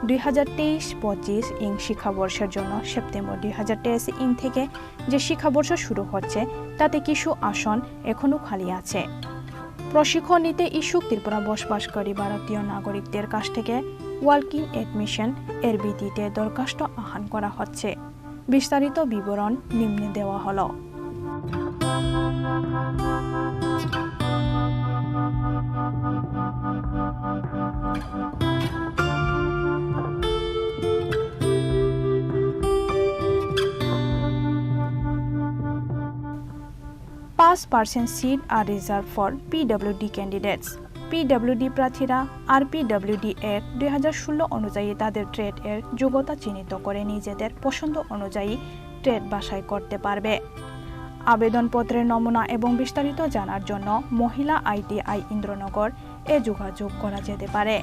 2023-25 ইং শিক্ষাবর্ষের জন্য সেপ্টেম্বর 2023 ইং থেকে যে শিক্ষাবর্ষ শুরু হচ্ছে তাতে কিছু আসন এখনও খালি আছে। প্রশিক্ষণ নিতে ইচ্ছুক ত্রিপুরা বসবাসকারী ভারতীয় নাগরিকদের কাছ থেকে ওয়ার্কিং অ্যাডমিশন এর ভিত্তিতে দরখাস্ত আহ্বান করা হচ্ছে। বিস্তারিত বিবরণ নিম্নে দেওয়া হলো।5% seat are reserved for PWD candidates. PWD প্রার্থীরা RPWD Act 2016 অনুযায়ী তাদের ট্রেড এর যোগ্যতা চিহ্নিত করে নিজেদের পছন্দ অনুযায়ী ট্রেড বাছাই করতে পারবে। আবেদনপত্রের নমুনা এবং বিস্তারিত জানার জন্য মহিলা ITI ইন্দ্রনগর এ যোগাযোগ করা যেতে পারে।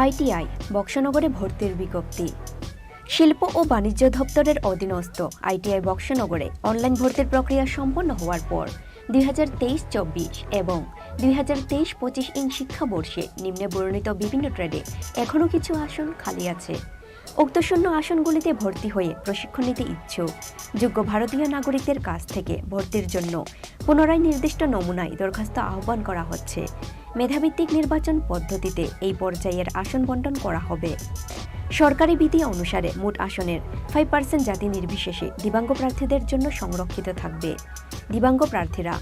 ITI বক্সনগরে ভর্তির বিজ্ঞপ্তি। শিল্প ও বাণিজ্য দপ্তরের অধীনস্থ ITI বক্সনগরে অনলাইন ভর্তির প্রক্রিয়া সম্পন্ন হওয়ার পর 2023-24 এবং 2023-25 শিক্ষাবর্ষে নিম্নে বর্ণিত বিভিন্ন ট্রেডে এখনও কিছু আসন খালি আছে। উক্ত শূন্য আসনগুলিতে ভর্তি হয়ে প্রশিক্ষণ নিতে ইচ্ছুক যোগ্য ভারতীয় নাগরিকদের কাছ থেকে ভর্তির জন্য পুনরায় নির্দিষ্ট নমুনায় দরখাস্ত আহ্বান করা হচ্ছে। মেধাভিত্তিক নির্বাচন পদ্ধতিতে এই পর্যায়ের আসন বণ্টন করা হবে। সরকারি বিধি অনুসারে মোট আসনের 5% জাতি নির্বিশেষে দিব্যাঙ্গ প্রার্থীদের জন্য সংরক্ষিত থাকবে। দিব্যাঙ্গ প্রার্থীরা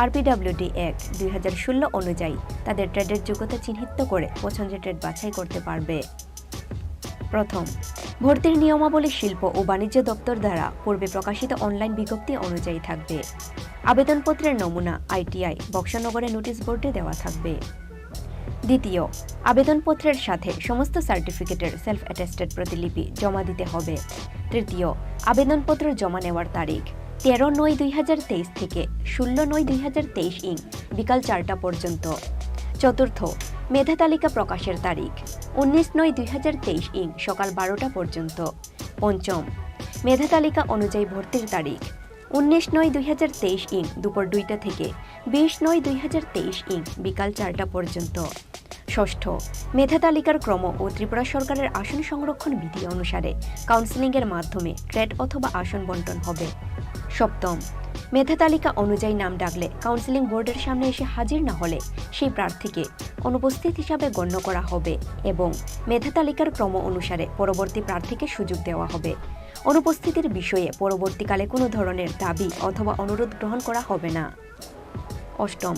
RPWD অ্যাক্ট 2016 অনুযায়ী তাদের ট্রেডের যোগ্যতা চিহ্নিত করে পছন্দের ট্রেড বাছাই করতে পারবে। প্রথম, ভর্তির নিয়মাবলী শিল্প ও বাণিজ্য দপ্তর দ্বারা পূর্বে প্রকাশিত অনলাইন বিজ্ঞপ্তি অনুযায়ী থাকবে। আবেদনপত্রের নমুনা ITI বক্সনগরে নোটিশ বোর্ডে দেওয়া থাকবে। দ্বিতীয়, আবেদনপত্রের সাথে সমস্ত সার্টিফিকেটের সেলফ অ্যাটেস্টেড প্রতিলিপি জমা দিতে হবে। তৃতীয়, আবেদনপত্র জমা নেওয়ার তারিখ 13/9/2023 থেকে 16/9/2023 বিকাল 4টা পর্যন্ত। চতুর্থ, মেধা তালিকা প্রকাশের তারিখ 19/9/2023 সকাল 12টা পর্যন্ত। পঞ্চম, মেধা তালিকা অনুযায়ী ভর্তির তারিখ 19/9/2023 দুপুর 2টা থেকে 20/9/2023 বিকাল 4টা পর্যন্ত। ষষ্ঠ, মেধা তালিকার ক্রম ও ত্রিপুরা সরকারের আসন সংরক্ষণ বিধি অনুসারে কাউন্সেলিংয়ের মাধ্যমে ট্রেড অথবা আসন বণ্টন হবে। সপ্তম, মেধা তালিকা অনুযায়ী নাম ডাকলে কাউন্সেলিং বোর্ডের সামনে এসে হাজির না হলে সেই প্রার্থীকে অনুপস্থিত হিসাবে গণ্য করা হবে এবং মেধা তালিকার ক্রম অনুসারে পরবর্তী প্রার্থীকে সুযোগ দেওয়া হবে। অনুপস্থিতির বিষয়ে পরবর্তীকালে কোনো ধরনের দাবি অথবা অনুরোধ গ্রহণ করা হবে না। অষ্টম,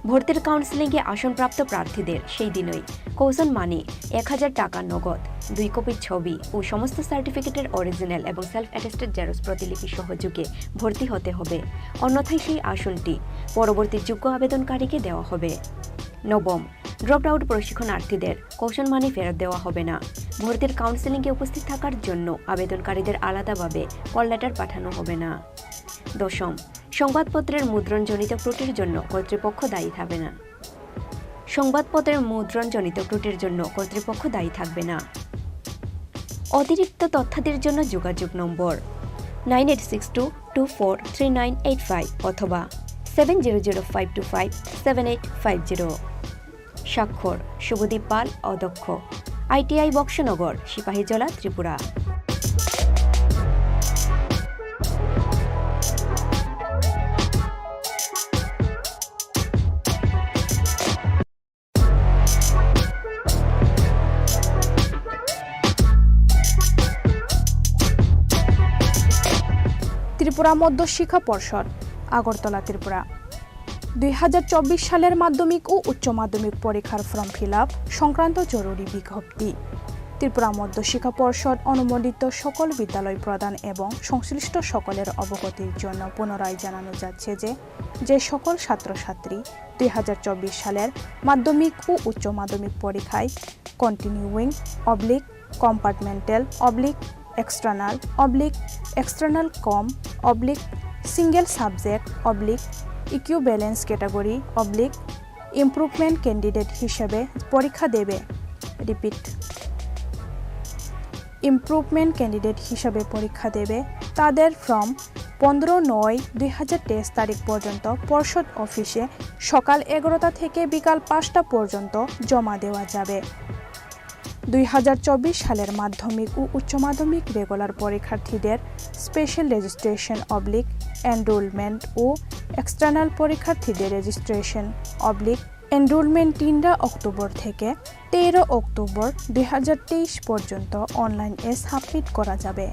ভর্তির কাউন্সেলিংয়ে আসনপ্রাপ্ত প্রার্থীদের সেই দিনই কৌশন মানি 1000 টাকা নগদ, 2 কপি ছবি ও সমস্ত সার্টিফিকেটের অরিজিনাল এবং সেলফ অ্যাটেস্টেড জেরক্স প্রতিলিপি সহযোগে ভর্তি হতে হবে, অন্যথায় সেই আসনটি পরবর্তী যোগ্য আবেদনকারীকে দেওয়া হবে। নবম, ড্রপড আউট প্রশিক্ষণার্থীদের কৌশন মানি ফেরত দেওয়া হবে না। ভর্তির কাউন্সেলিংয়ে উপস্থিত থাকার জন্য আবেদনকারীদের আলাদাভাবে কল লেটার পাঠানো হবে না। দশম, সংবাদপত্রের মুদ্রণজনিত ত্রুটির জন্য কর্তৃপক্ষ দায়ী থাকবে না। সংবাদপত্রের মুদ্রণজনিত ত্রুটির জন্য কর্তৃপক্ষ দায়ী থাকবে না। অতিরিক্ত তথ্যাদির জন্য যোগাযোগ নম্বর 9862243985 অথবা 7005257850। স্বাক্ষর শুভদীপ পাল, অধ্যক্ষ, ITI বক্সনগর, সিপাহীজলা, ত্রিপুরা। ত্রিপুরা মধ্যশিক্ষা পর্ষদ, আগরতলা, ত্রিপুরা। 2024 সালের মাধ্যমিক ও উচ্চ মাধ্যমিক পরীক্ষার ফর্ম ফিল আপ সংক্রান্ত জরুরি বিজ্ঞপ্তি। ত্রিপুরা মধ্যশিক্ষা পর্ষদ অনুমোদিত সকল বিদ্যালয় প্রদান এবং সংশ্লিষ্ট সকলের অবগতির জন্য পুনরায় জানানো যাচ্ছে যে সকল ছাত্রছাত্রী 2024 সালের মাধ্যমিক ও উচ্চ মাধ্যমিক পরীক্ষায় continuing compartmental external com single subject equivalence category improvement candidate হিসেবে পরীক্ষা দেবে। ইমপ্রুভমেন্ট ক্যান্ডিডেট হিসেবে পরীক্ষা দেবে তাদের ফর্ম 15/9/2023 তারিখ পর্যন্ত পর্ষদ অফিসে সকাল 11টা থেকে বিকাল 5টা পর্যন্ত জমা দেওয়া যাবে। 2024 সালের মাধ্যমিক ও উচ্চ মাধ্যমিক রেগুলার পরীক্ষার্থীদের স্পেশাল রেজিস্ট্রেশন এনরোলমেন্ট ও এক্সটার্নাল পরীক্ষার্থীদের রেজিস্ট্রেশন এনরোলমেন্ট 3 অক্টোবর থেকে 13 অক্টোবর 2023 পর্যন্ত অনলাইনে সাবমিট করা যাবে।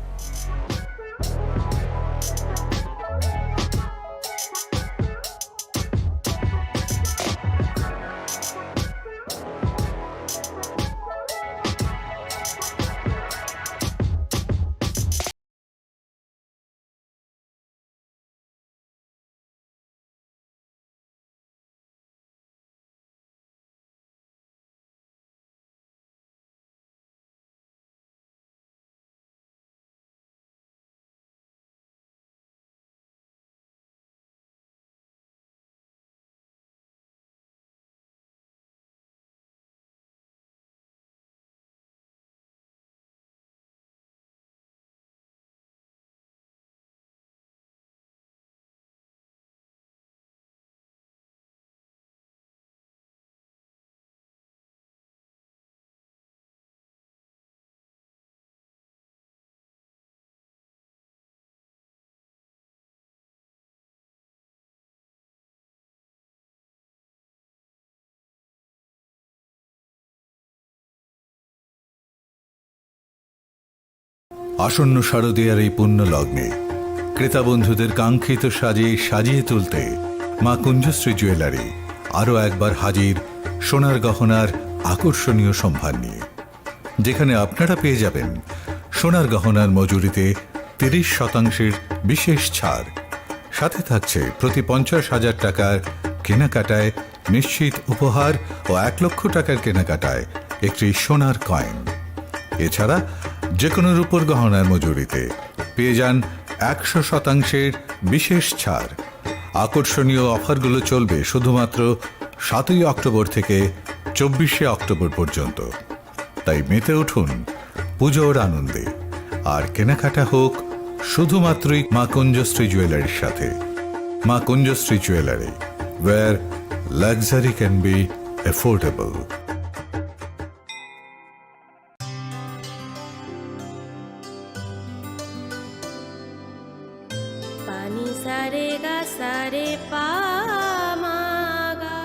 আসন্ন শারদীয়ার এই পুণ্য লগ্নে ক্রেতা বন্ধুদের কাঙ্ক্ষিত সাজিয়ে তুলতে মা কুঞ্জশ্রী জুয়েলারি আরও একবার হাজির সোনার গহনার আকর্ষণীয় সম্ভার নিয়ে, যেখানে আপনারা পেয়ে যাবেন সোনার গহনার মজুরিতে 30% বিশেষ ছাড়, সাথে থাকছে প্রতি 50,000 টাকার কেনাকাটায় নিশ্চিত উপহার ও 1 লক্ষ টাকার কেনাকাটায় একটি সোনার কয়েন। এছাড়া যে কোনো রূপোর গহনার মজুরিতে পেয়ে যান 100% বিশেষ ছাড়। আকর্ষণীয় অফারগুলো চলবে শুধুমাত্র 7 অক্টোবর থেকে 24 অক্টোবর পর্যন্ত। তাই মেতে উঠুন পুজোর আনন্দে, আর কেনাকাটা হোক শুধুমাত্রই মা কুঞ্জশ্রী জুয়েলারির সাথে। মা Kunjashree jewellery, where luxury can be affordable. पानी सारे गा सारे पा मा गा।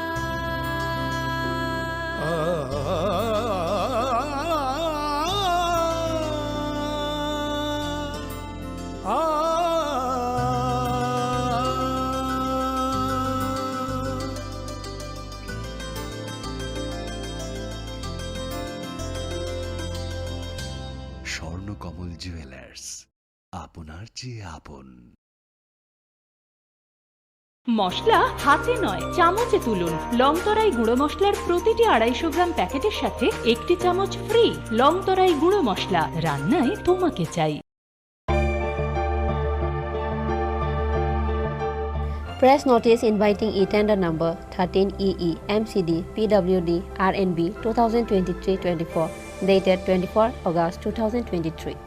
স্বর্ণকমল জুয়েলার্স, আপনার চেয়ে আপন। মশলা হাতে নয় চামচে তুলুন। লংতরাই গুঁড়ো মশলার প্রতিটি 250 গ্রাম প্যাকেটের সাথে 1টি চামচ ফ্রি। লংতরাই গুঁড়ো মশলা, রান্নায় তোমাকে চাই। Press notice inviting e-tender number 13EE MCD PWD RNB 2023-24 dated 24 August 2023.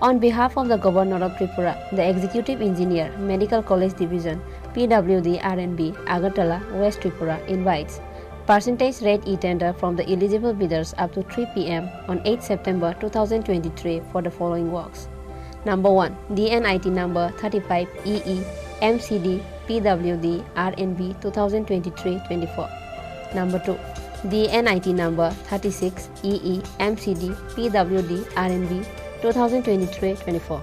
On behalf of the Governor of Tripura, the Executive Engineer, Medical College Division, PWD RNB, Agartala, West Tripura invites percentage rate e-tender from the eligible bidders up to 3 p.m. on 8 September 2023 for the following works. Number 1. DNIT number 35 EE MCD PWD RNB 2023-24. Number 2. DNIT number 36 EE MCD PWD RNB 2023-24.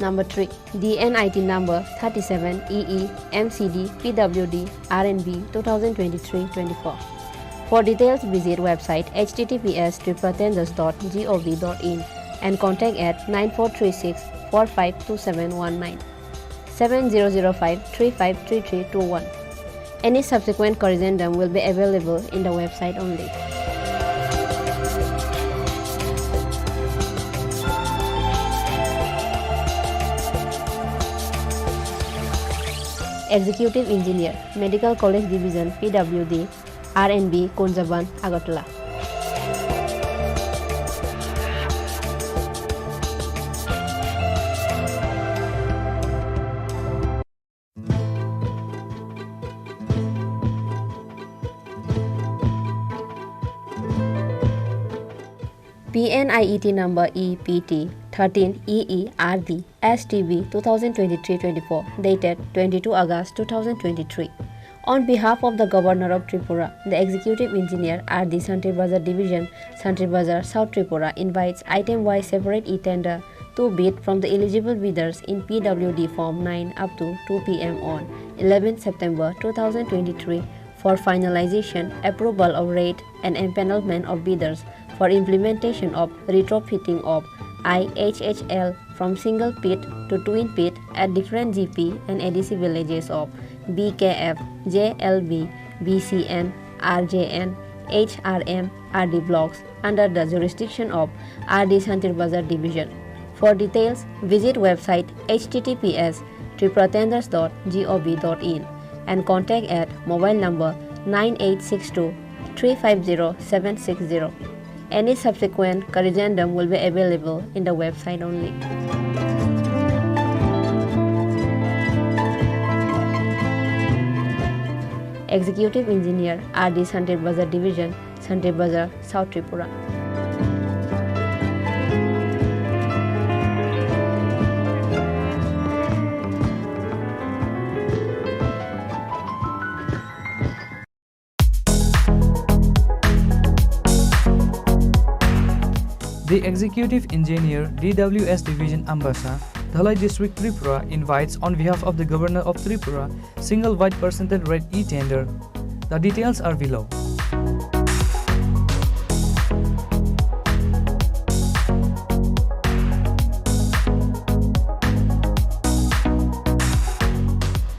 Number 3. DNIT number 37 EE MCD PWD RNB 2023-24. For details, visit website https://tripratenders.gov.in and contact at 9436 452719 7005 353321. Any subsequent corrigendum will be available in the website only. Executive Engineer, Medical College Division, PWD, RNB, Konjaban, Agartala. PNIET number EPT 13 EERD STB 2023-24 dated 22 August 2023. On behalf of the Governor of Tripura, the Executive Engineer RD Santri Bazar Division, Santri Bazar, South Tripura invites item-wise separate e-tender to bid from the eligible bidders in PWD Form 9 up to 2 p.m. on 11 September 2023 for finalization, approval of rate and empanelment of bidders for implementation of retrofitting of IHHL from single pit to twin pit at different GP and ADC villages of BKF, JLB, BCN, RJN, HRM, RD blocks under the jurisdiction of RD Santri Bazar Division. For details, visit website https://tripratenders.gov.in and contact at mobile number 9862 350 760. Any subsequent corrigendum will be available in the website only. Executive Engineer RD Santri Bazar Division, Santri Bazar, South Tripura. The Executive Engineer DWS Division Ambassa, Dhalai District Tripura invites on behalf of the Governor of Tripura single white percentage rate e-tender. The details are below.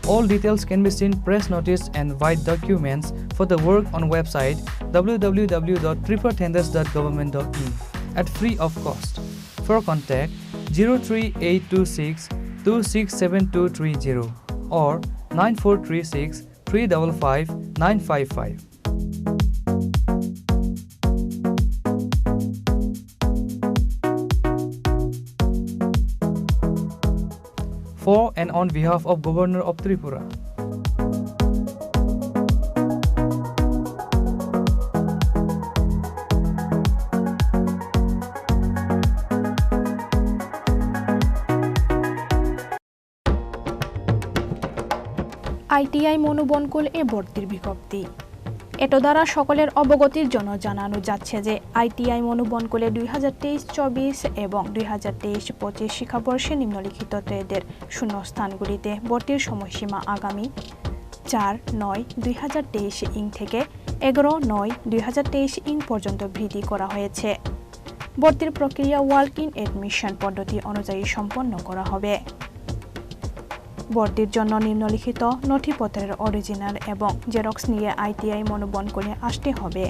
All details can be seen press notice and white documents for the work on website www.tripratenders.government.in at free of cost. For contact 03826 267230 or 9436 355 955. For and on behalf of Governor of Tripura. ITI মনোবনকুল এ ভর্তির বিজ্ঞপ্তি। এটো দ্বারা সকলের অবগতির জন্য জানানো যাচ্ছে যে ITI মনোবনকুলে 2023-24 এবং 2023-25 শিক্ষাবর্ষে নিম্নলিখিত ট্রেডের শূন্যস্থানগুলিতে ভর্তির সময়সীমা আগামী 4/9/2023 ইং থেকে 11/9/2023 ইং পর্যন্ত বৃদ্ধি করা হয়েছে। ভর্তির প্রক্রিয়া ওয়াক ইন অ্যাডমিশন পদ্ধতি অনুযায়ী সম্পন্ন করা হবে। ভর্তির জন্য নিম্নলিখিত নথিপত্রের অরিজিনাল এবং জেরক্স নিয়ে ITI মনোবনকুলে আসতে হবে।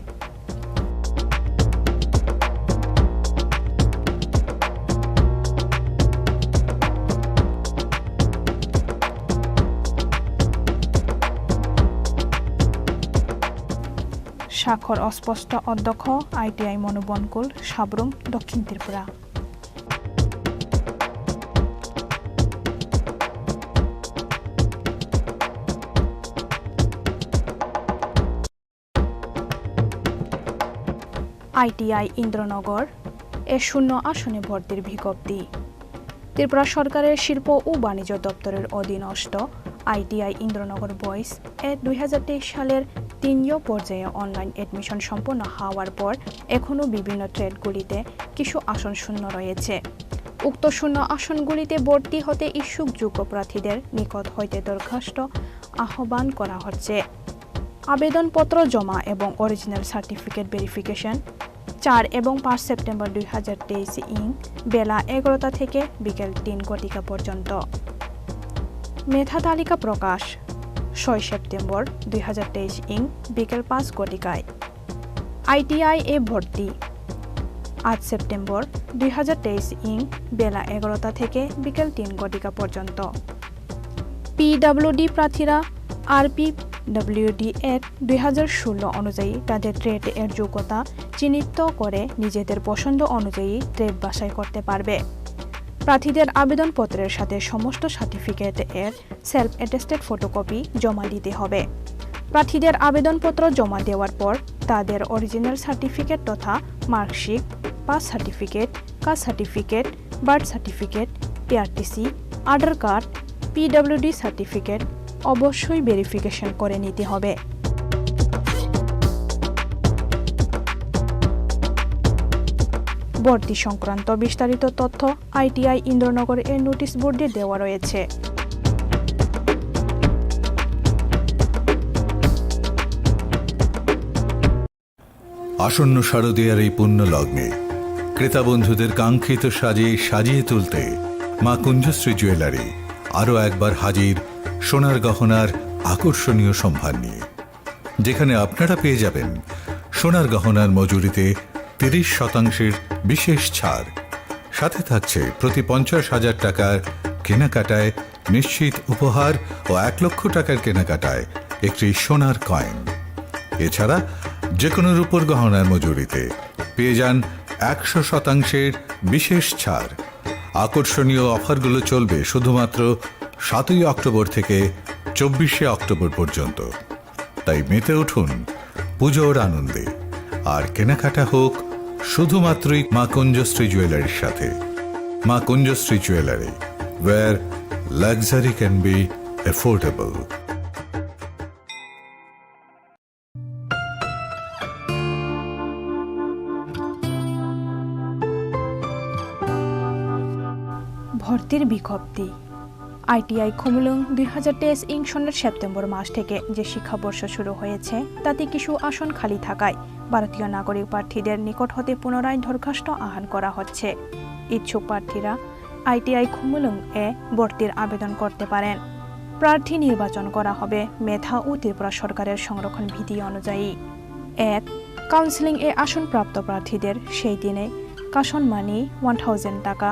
স্বাক্ষর অস্পষ্ট অধ্যক্ষ ITI মনোবনকুল, সাবরুম, দক্ষিণ ত্রিপুরা। আইটিআই ইন্দ্রনগর এ 0 আসনে ভর্তির বিজ্ঞপ্তি। ত্রিপুরা সরকারের শিল্প ও বাণিজ্য দপ্তরের অধীনস্থ আইটিআই ইন্দ্রনগর বয়েজ এ 2023 সালের 3 পর্যায়ে অনলাইন এডমিশন সম্পন্ন হওয়ার পর এখনও বিভিন্ন ট্রেডগুলিতে কিছু আসন শূন্য রয়েছে। উক্ত শূন্য আসনগুলিতে ভর্তি হতে ইচ্ছুক যোগ্য প্রার্থীদের নিকট হইতে দরখাস্ত আহ্বান করা হচ্ছে। আবেদনপত্র জমা এবং অরিজিনাল সার্টিফিকেট ভেরিফিকেশন 4 এবং 5 সেপ্টেম্বর 2023 বেলা 11টা থেকে বিকেল 3 ঘটিকা পর্যন্ত। মেধা তালিকা প্রকাশ 6 সেপ্টেম্বর 2023 বিকেল 5 ঘটিকায়। আইটিআই এ ভর্তি 8 সেপ্টেম্বর 2023 বেলা 11টা থেকে বিকেল 3 ঘটিকা পর্যন্ত। পিডব্লিউডি প্রার্থীরা আরপিডব্লিউডি অ্যাক্ট 2016 অনুযায়ী তাদের ট্রেড এর যোগ্যতা চিহ্নিত করে নিজেদের পছন্দ অনুযায়ী ট্রেড বাছাই করতে পারবে। প্রার্থীদের আবেদনপত্রের সাথে সমস্ত সার্টিফিকেট এর সেলফ অ্যাটেস্টেড ফটোকপি জমা দিতে হবে। প্রার্থীদের আবেদনপত্র জমা দেওয়ার পর তাদের অরিজিনাল সার্টিফিকেট তথা marksheet, pass certificate, caste certificate, birth certificate, PRTC, Aadhaar card, PWD certificate অবশ্যই ভেরিফিকেশন করে নিতে হবে। ভর্তি সংক্রান্ত বিস্তারিত তথ্য আইটিআই ইন্দ্রনগর এর নোটিশ বোর্ডে দেওয়া রয়েছে। আসন্ন শারদীয়ার এই পুণ্য লগ্নে ক্রেতা বন্ধুদের কাঙ্ক্ষিত সাজে সাজিয়ে তুলতে মা কুঞ্জশ্রী জুয়েলারি আরও একবার হাজির সোনার গহনার আকর্ষণীয় সম্ভার নিয়ে, যেখানে আপনারা পেয়ে যাবেন সোনার গহনার মজুরিতে 30% বিশেষ ছাড়। সাথে থাকছে প্রতি 50,000 টাকার কেনাকাটায় নিশ্চিত উপহার ও 1 লক্ষ টাকার কেনাকাটায় একটি সোনার কয়েন। এছাড়া যে কোনো রূপোর গহনার মজুরিতে পেয়ে যান 100% বিশেষ ছাড়। আকর্ষণীয় অফারগুলো চলবে শুধুমাত্র 7 অক্টোবর থেকে 24 অক্টোবর পর্যন্ত। তাই মেতে উঠুন পুজোর আনন্দে, আর কেনাকাটা হোক শুধুমাত্রই মা কুঞ্জশ্রী জুয়েলারির সাথে। মা Kunjashree jewellery, where luxury can be affordable. ভর্তির বিজ্ঞপ্তি। আইটিআই খুমলুং 2023 সনের সেপ্টেম্বর মাস থেকে যে শিক্ষাবর্ষ শুরু হয়েছে তাতে কিছু আসন খালি থাকায় ভারতীয় নাগরিক প্রার্থীদের নিকট হতে পুনরায় দরখাস্ত আহ্বান করা হচ্ছে। ইচ্ছুক প্রার্থীরা আইটিআই খুমলুং এ ভর্তির আবেদন করতে পারেন। প্রার্থী নির্বাচন করা হবে মেধা ও ত্রিপুরা সরকারের সংরক্ষণ বিধি অনুযায়ী। 1. কাউন্সিলিং এ আসনপ্রাপ্ত প্রার্থীদের সেই দিনে কাশন মানি 1000 টাকা,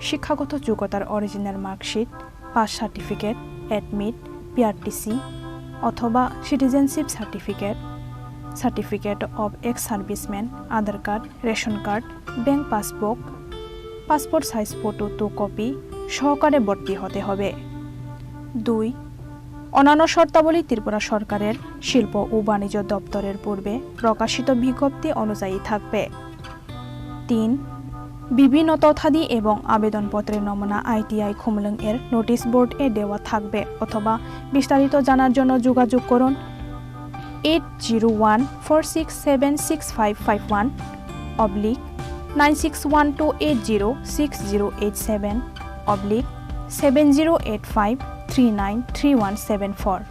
শিক্ষাগত যোগ্যতার original marksheet, pass certificate, admit, PRTC অথবা citizenship certificate, certificate of ex serviceman, Aadhaar card, ration card, bank passbook, passport size photo 2 copy সহকারে ভর্তি হতে হবে। 2. অন্যান্য শর্তাবলী ত্রিপুরা সরকারের শিল্প ও বাণিজ্য দপ্তরের পূর্বে প্রকাশিত বিজ্ঞপ্তি অনুযায়ী থাকবে। 3. বিভিন্ন তথ্যাদি এবং আবেদনপত্রের নমুনা আইটিআই খুমলুং এর নোটিশ বোর্ড এ দেওয়া থাকবে অথবা বিস্তারিত জানার জন্য যোগাযোগ করুন 8014676551 9612806087 7085393174।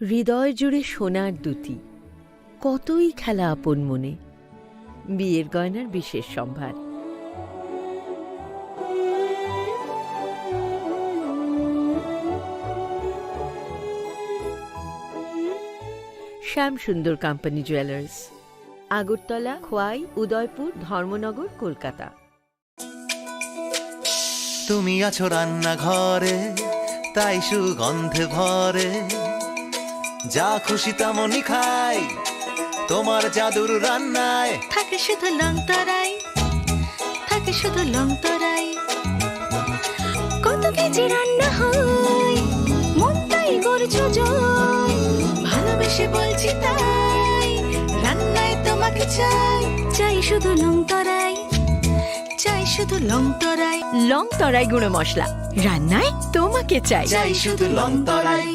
হৃদয় জুড়ে সোনার দুটি, কতই খেলা আপন মনে, বিয়ের গয়নার বিশেষ সম্ভার। Shyam Sundar company jewellers, Agartala, Khowai, Udaipur, Dharmanagar, Kolkata. তুমি আছো রান্নাঘরে, তাই সুগন্ধে ভরে, যা খুশি তেমনই খাই, তোমার জাদুর রান্নায় থাকে শুধু লং তরাই, থাকে শুধু লং তরাই। কত কেজি রান্না হয়, মন তাই করছো জয়, ভালোবেসে বলছি তাই, রান্নায় তোমাকে চাই, চাই শুধু লং তরাই, চাই শুধু লং তরাই। লং তরাই গুঁড়ো মশলা, রান্নায় তোমাকে চাই, চাই শুধু লং তরাই।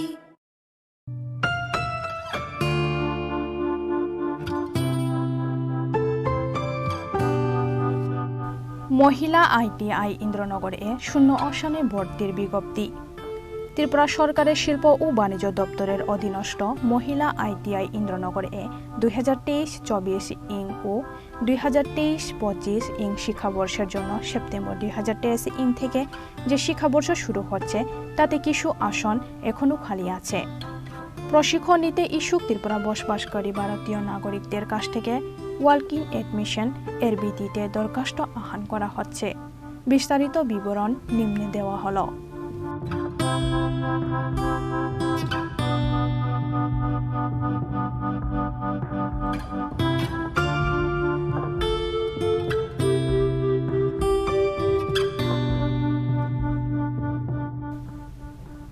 মহিলা ITI ইন্দ্রনগরে 0 আসনে ভর্তির বিজ্ঞপ্তি। ত্রিপুরা সরকারের শিল্প ও বাণিজ্য দপ্তরের অধীনস্থ মহিলা ITI ইন্দ্রনগরে 2023-24 ইং ও 2023-25 ইং শিক্ষাবর্ষের জন্য সেপ্টেম্বর 2023 ইং থেকে যে শিক্ষাবর্ষ শুরু হচ্ছে তাতে কিছু আসন এখনও খালি আছে। প্রশিক্ষণ নিতে ইচ্ছুক ত্রিপুরা বসবাসকারী ভারতীয় নাগরিকদের কাছ থেকে ওয়ার্কিং এডমিশন এর ভিত্তিতে দরখাস্ত আহ্বান করা হচ্ছে। বিস্তারিত বিবরণ নিম্নে দেওয়া হলো।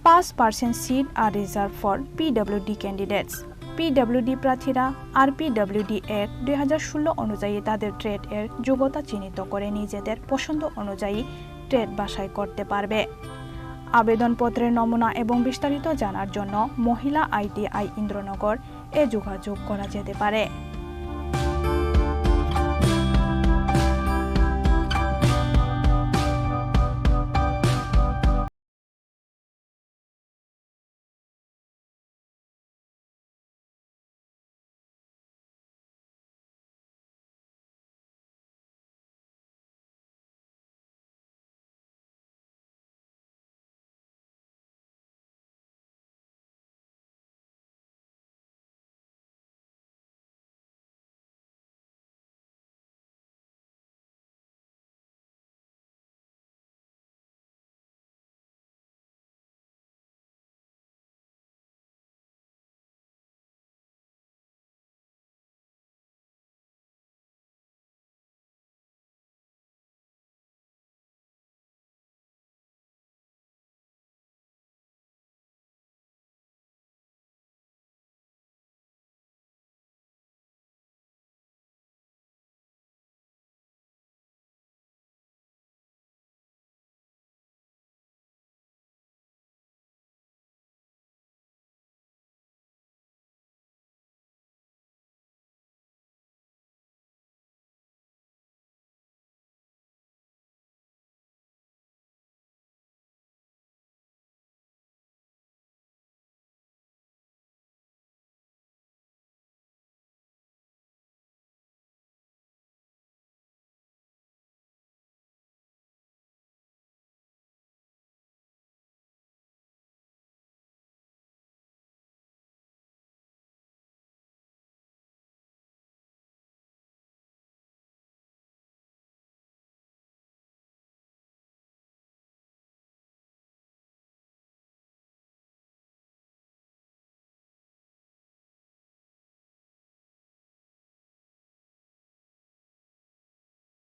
% seats are reserved for PWD candidates. PWD প্রার্থীরা RPWD Act 2016 অনুযায়ী তাদের ট্রেড এর যোগ্যতা চিহ্নিত করে নিজেদের পছন্দ অনুযায়ী ট্রেড বাছাই করতে পারবে। আবেদনপত্রের নমুনা এবং বিস্তারিত জানার জন্য মহিলা ITI ইন্দ্রনগর যোগাযোগ করা যেতে পারে।